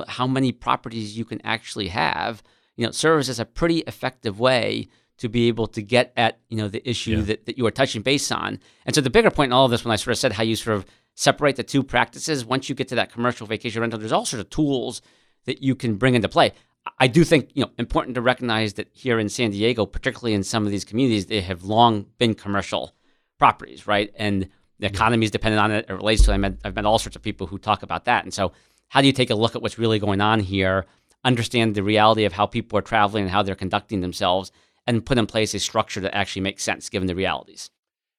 how many properties you can actually have, serves as a pretty effective way to be able to get at, the issue that you are touching base on. And so the bigger point in all of this, when I sort of said how you sort of separate the 2 practices, once you get to that commercial vacation rental, there's all sorts of tools that you can bring into play. I do think, important to recognize that here in San Diego, particularly in some of these communities, they have long been commercial properties, right? And the economy is dependent on it. It relates to it. I've met all sorts of people who talk about that. And so how do you take a look at what's really going on here, understand the reality of how people are traveling and how they're conducting themselves, and put in place a structure that actually makes sense given the realities?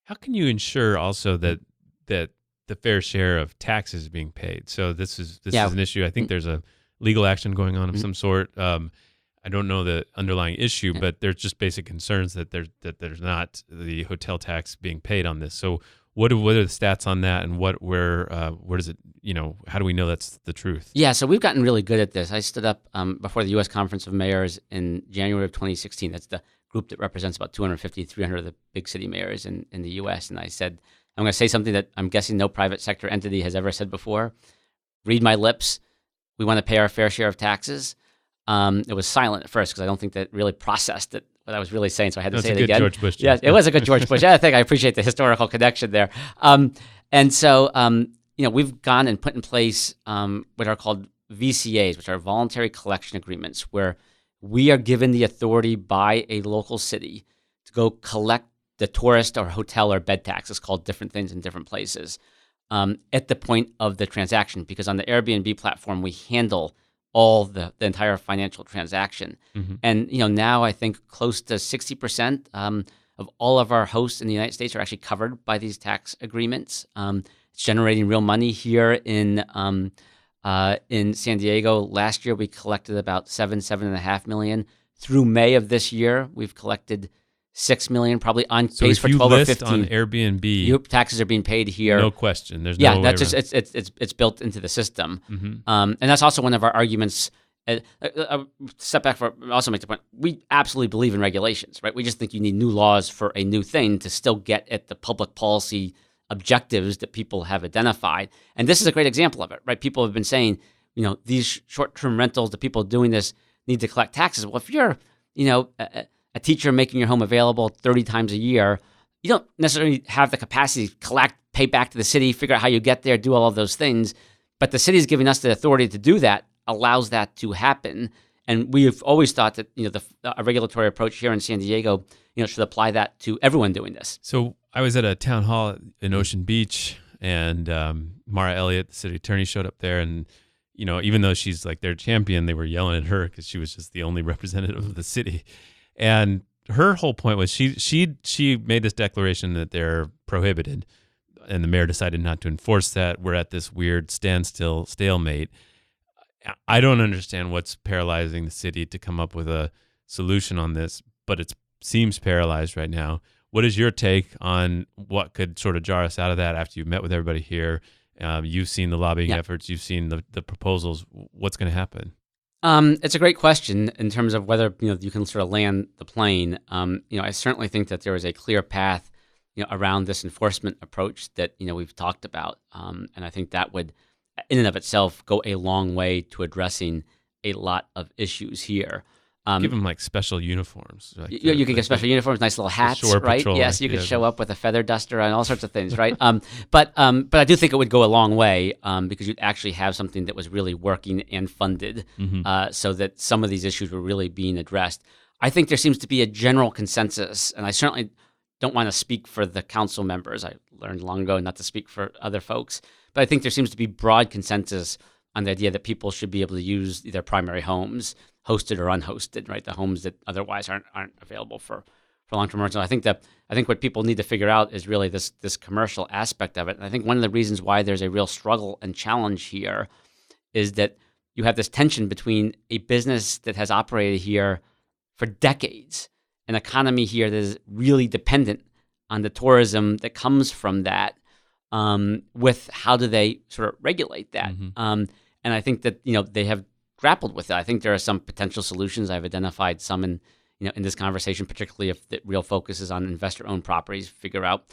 How can you ensure also that the fair share of taxes is being paid? So this is an issue. I think there's a legal action going on of some sort. I don't know the underlying issue, but there's just basic concerns that there's not the hotel tax being paid on this. So what are the stats on that, and where does it, how do we know that's the truth? Yeah, so we've gotten really good at this. I stood up before the U.S. Conference of Mayors in January of 2016. That's the group that represents about 250, 300 of the big city mayors in the U.S. And I said, I'm going to say something that I'm guessing no private sector entity has ever said before. Read my lips. We want to pay our fair share of taxes. It was silent at first because I don't think that really processed it, what I was really saying, so I had to say it again. George Bush. Yeah, it was a good George Bush. I think I appreciate the historical connection there. And so, we've gone and put in place what are called VCAs, which are voluntary collection agreements, where we are given the authority by a local city to go collect the tourist or hotel or bed tax. It's called different things in different places at the point of the transaction, because on the Airbnb platform, we handle all the entire financial transaction. And, now I think close to 60% of all of our hosts in the United States are actually covered by these tax agreements. It's generating real money here in San Diego. Last year, we collected about $7.5 million. Through May of this year, we've collected $6 million, probably on pace for 12 or 15. On Airbnb, your taxes are being paid here. No question. There's no way that's just it's built into the system, and that's also one of our arguments. Step back for also make the point. We absolutely believe in regulations, right? We just think you need new laws for a new thing to still get at the public policy objectives that people have identified. And this is a great example of it, right? People have been saying, these short-term rentals, the people doing this need to collect taxes. Well, if you're, a teacher making your home available 30 times a year, you don't necessarily have the capacity to collect, pay back to the city, figure out how you get there, do all of those things. But the city is giving us the authority to do that, allows that to happen. And we've always thought that, a regulatory approach here in San Diego, should apply that to everyone doing this. So I was at a town hall in Ocean Beach, and Mara Elliott, the city attorney, showed up there, and even though she's like their champion, they were yelling at her because she was just the only representative of the city. And her whole point was she made this declaration that they're prohibited. and the mayor decided not to enforce that. We're at this weird stalemate. I don't understand what's paralyzing the city to come up with a solution on this, but it seems paralyzed right now. What is your take on what could sort of jar us out of that after you've met with everybody here? You've seen the lobbying efforts. You've seen the proposals. What's going to happen? It's a great question in terms of whether you can sort of land the plane. I certainly think that there is a clear path around this enforcement approach that we've talked about, and I think that would, in and of itself, go a long way to addressing a lot of issues here. Give them like special uniforms. Like, you could get special uniforms, nice little hats, right? Patrol, yes, you could show up with a feather duster and all sorts of things, right? But I do think it would go a long way because you'd actually have something that was really working and funded, so that some of these issues were really being addressed. I think there seems to be a general consensus, and I certainly don't want to speak for the council members. I learned long ago not to speak for other folks, but I think there seems to be broad consensus on the idea that people should be able to use their primary homes, hosted or unhosted, right? The homes that otherwise aren't available for long-term rentals. I think what people need to figure out is really this commercial aspect of it. And I think one of the reasons why there's a real struggle and challenge here is that you have this tension between a business that has operated here for decades, an economy here that is really dependent on the tourism that comes from that, with how do they sort of regulate that? And I think that they have grappled with it. I think there are some potential solutions. I've identified some in this conversation, particularly if the real focus is on investor-owned properties, figure out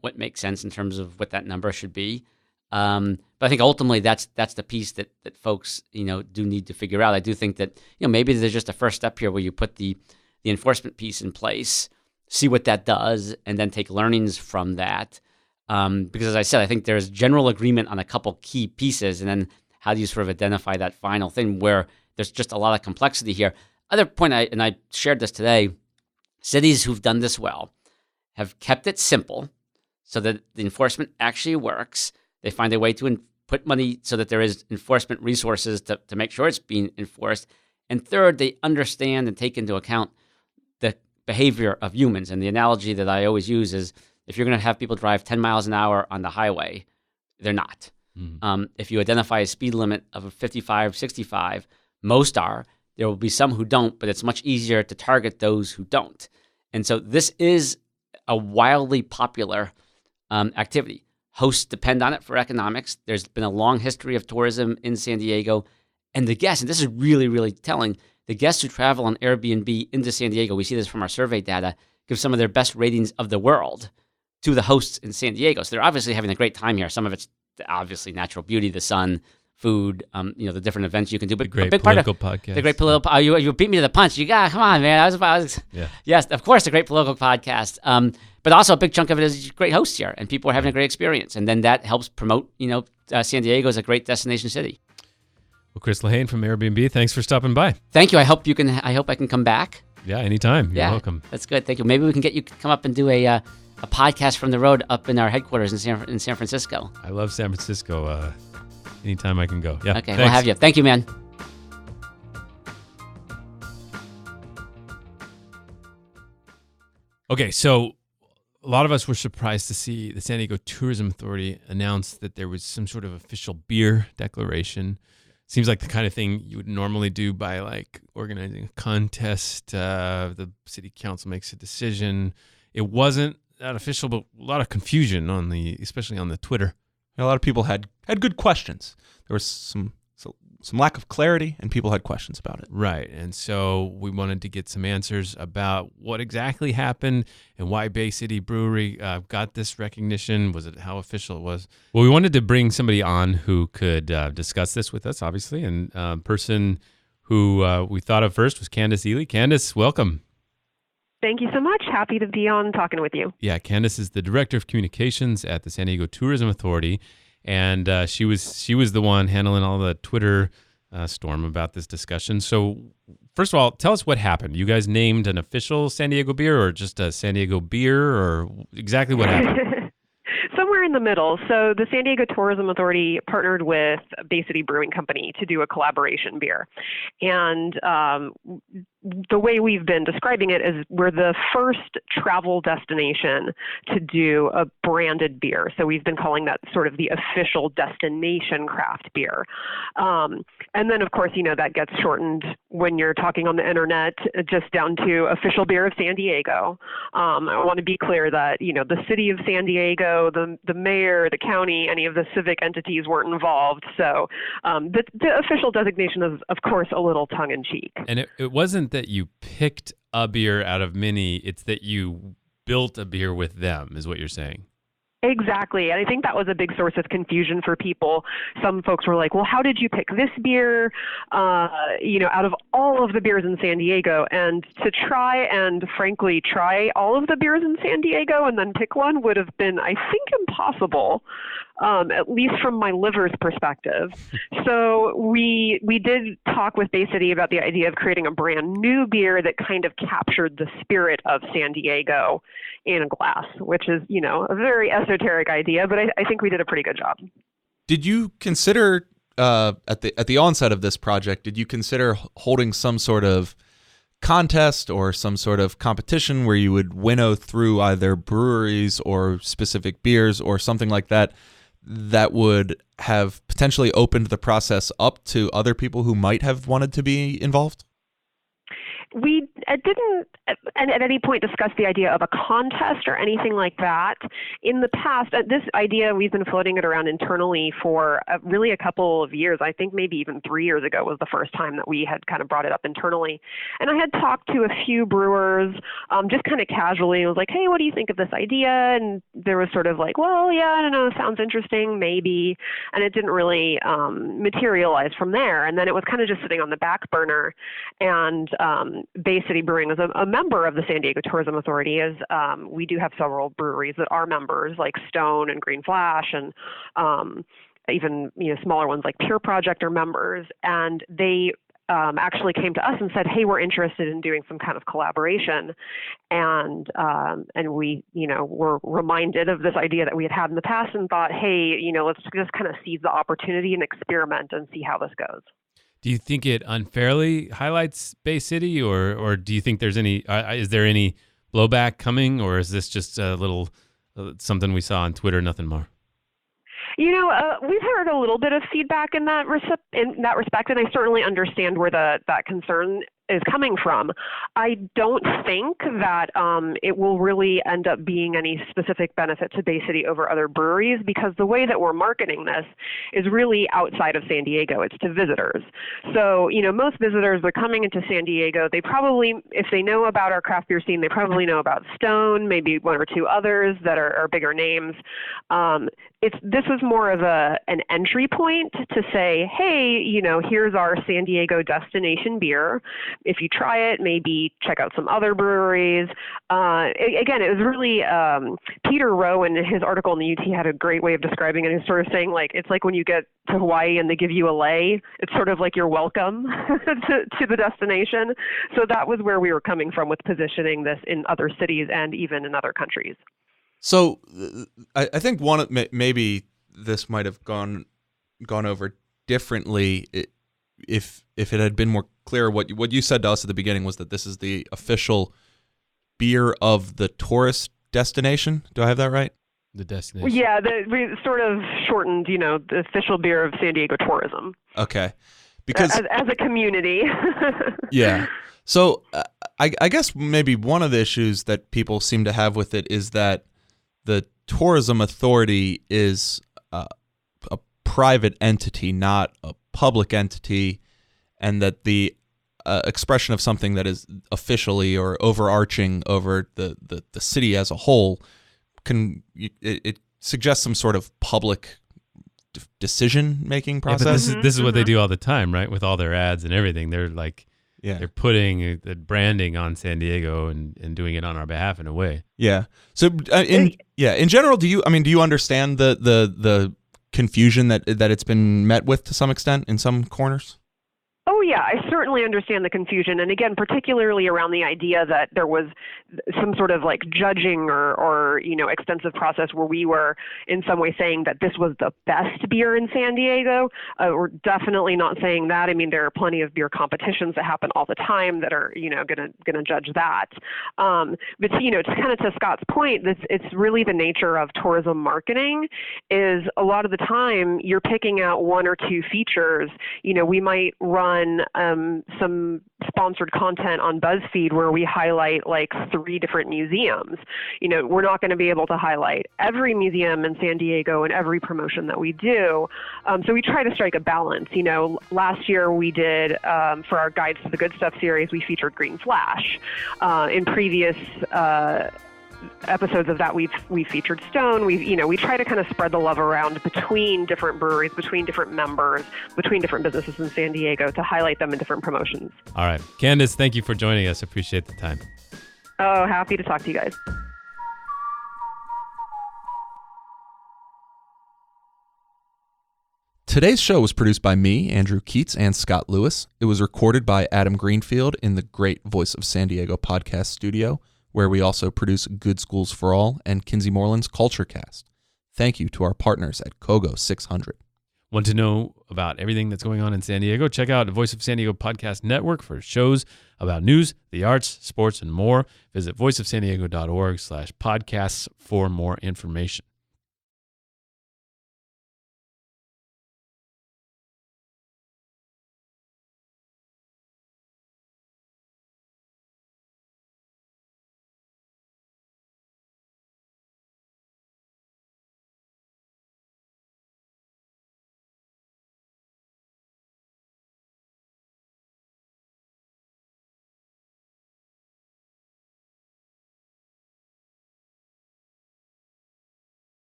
what makes sense in terms of what that number should be. But I think ultimately that's the piece that folks do need to figure out. I do think that maybe there's just a first step here where you put the enforcement piece in place, see what that does, and then take learnings from that. Because as I said, I think there's general agreement on a couple key pieces, and then how do you sort of identify that final thing where there's just a lot of complexity here. Other point, I shared this today, cities who've done this well have kept it simple so that the enforcement actually works. They find a way to put money so that there is enforcement resources to make sure it's being enforced. And third, they understand and take into account the behavior of humans. And the analogy that I always use is if you're going to have people drive 10 miles an hour on the highway, they're not. If you identify a speed limit of 55, 65, most are. There will be some who don't, but it's much easier to target those who don't. And so this is a wildly popular activity. Hosts depend on it for economics. There's been a long history of tourism in San Diego. And the guests, and this is really, really telling, the guests who travel on Airbnb into San Diego, we see this from our survey data, give some of their best ratings of the world to the hosts in San Diego. So they're obviously having a great time here. Some of it's obviously natural beauty, the sun, food, the different events you can do. But great a big part of podcast. The great political. You beat me to the punch. Come on, man. Yes, of course, a great political podcast. But also a big chunk of it is great hosts here, and people are having a great experience, and then that helps promote. San Diego is a great destination city. Well, Chris Lehane from Airbnb, thanks for stopping by. Thank you. I hope I can come back. Yeah, anytime. You're welcome. That's good. Thank you. Maybe we can get you to come up and do a podcast from the road up in our headquarters in San Francisco. I love San Francisco. Anytime I can go. Yeah. Okay, we'll have you. Thank you, man. Okay, so a lot of us were surprised to see the San Diego Tourism Authority announce that there was some sort of official beer declaration. Seems like the kind of thing you would normally do by like organizing a contest. The city council makes a decision. It wasn't that official, but a lot of confusion especially on the Twitter. A lot of people had good questions. There was some lack of clarity, and people had questions about it. Right, and so we wanted to get some answers about what exactly happened and why Bay City Brewery got this recognition. Was it how official it was? Well, we wanted to bring somebody on who could discuss this with us, obviously, and person who we thought of first was Candace Ely. Candace, welcome. Thank you so much. Happy to be on talking with you. Yeah, Candace is the Director of Communications at the San Diego Tourism Authority, and she was the one handling all the Twitter storm about this discussion. So first of all, tell us what happened. You guys named an official San Diego beer or just a San Diego beer, or exactly what happened? Somewhere in the middle. So the San Diego Tourism Authority partnered with Bay City Brewing Company to do a collaboration beer. And the way we've been describing it is we're the first travel destination to do a branded beer. So we've been calling that sort of the official destination craft beer. And then, of course, that gets shortened when you're talking on the internet just down to official beer of San Diego. I want to be clear that, the city of San Diego, the mayor, the county, any of the civic entities weren't involved. So the official designation is, of course, a little tongue-in-cheek. And it wasn't that you picked a beer out of many, it's that you built a beer with them, is what you're saying. Exactly. And I think that was a big source of confusion for people. Some folks were like, well, how did you pick this beer, out of all of the beers in San Diego? And to try all of the beers in San Diego and then pick one would have been, I think, impossible, at least from my liver's perspective. So we did talk with Bay City about the idea of creating a brand new beer that kind of captured the spirit of San Diego in a glass, which is, a very esoteric idea, but I think we did a pretty good job. Did you consider, at the onset of this project, did you consider holding some sort of contest or some sort of competition where you would winnow through either breweries or specific beers or something like that would have potentially opened the process up to other people who might have wanted to be involved? We didn't at any point discuss the idea of a contest or anything like that. In the past, this idea, we've been floating it around internally for really a couple of years. I think maybe even 3 years ago was the first time that we had kind of brought it up internally. And I had talked to a few brewers just kind of casually. I was like, hey, what do you think of this idea? And there was sort of like, well, yeah, I don't know, sounds interesting, maybe. And it didn't really materialize from there. And then it was kind of just sitting on the back burner. And Bay City Brewing is a member of the San Diego Tourism Authority. We do have several breweries that are members, like Stone and Green Flash, and even smaller ones like Pure Project are members. And they actually came to us and said, hey, we're interested in doing some kind of collaboration. And we, were reminded of this idea that we had in the past and thought, hey, let's just kind of seize the opportunity and experiment and see how this goes. Do you think it unfairly highlights Bay City, or do you think there's is there any blowback coming, or is this just a little something we saw on Twitter, nothing more? We've heard a little bit of feedback in that respect, and I certainly understand where that concern is coming from. I don't think that it will really end up being any specific benefit to Bay City over other breweries, because the way that we're marketing this is really outside of San Diego. It's to visitors. So, most visitors are coming into San Diego. They probably, if they know about our craft beer scene, they probably know about Stone, maybe one or two others that are bigger names. This was more of an entry point to say, hey, here's our San Diego destination beer. If you try it, maybe check out some other breweries. Again, it was really Peter Rowe in his article in the UT had a great way of describing it. He's sort of saying, like, it's like when you get to Hawaii and they give you a lei. It's sort of like you're welcome to the destination. So that was where we were coming from with positioning this in other cities and even in other countries. So I think maybe this might have gone over differently if it had been more clear. What you said to us at the beginning was that this is the official beer of the tourist destination. Do I have that right? The destination. Yeah, we sort of shortened, the official beer of San Diego tourism. Okay, because as a community. Yeah. So I guess maybe one of the issues that people seem to have with it is that the tourism authority is a private entity, not a public entity, and that the expression of something that is officially or overarching over the city as a whole it suggests some sort of public decision-making process. Yeah, but this is what they do all the time, right? With all their ads and everything. They're like, they're putting the branding on San Diego and doing it on our behalf in a way. Yeah. So in general, do you understand the confusion that it's been met with to some extent in some corners? Oh yeah, I certainly understand the confusion. And again, particularly around the idea that there was some sort of like judging or extensive process where we were in some way saying that this was the best beer in San Diego. We're definitely not saying that. I mean, there are plenty of beer competitions that happen all the time that are, gonna judge that. But kind of to Scott's point, it's really the nature of tourism marketing is a lot of the time you're picking out one or two features. We might run some sponsored content on BuzzFeed where we highlight like 3 different museums. We're not going to be able to highlight every museum in San Diego and every promotion that we do. So we try to strike a balance. Last year we did, for our Guides to the Good Stuff series, we featured Green Flash. In previous episodes of that, we featured Stone. We try to kind of spread the love around between different breweries, between different members, between different businesses in San Diego to highlight them in different promotions. All right. Candace, thank you for joining us. Appreciate the time. Oh, happy to talk to you guys. Today's show was produced by me, Andrew Keats, and Scott Lewis. It was recorded by Adam Greenfield in the Great Voice of San Diego podcast studio, where we also produce Good Schools for All and Kinsey Moreland's Culture Cast. Thank you to our partners at Kogo 600. Want to know about everything that's going on in San Diego? Check out the Voice of San Diego Podcast Network for shows about news, the arts, sports, and more. Visit voiceofsandiego.org/podcasts for more information.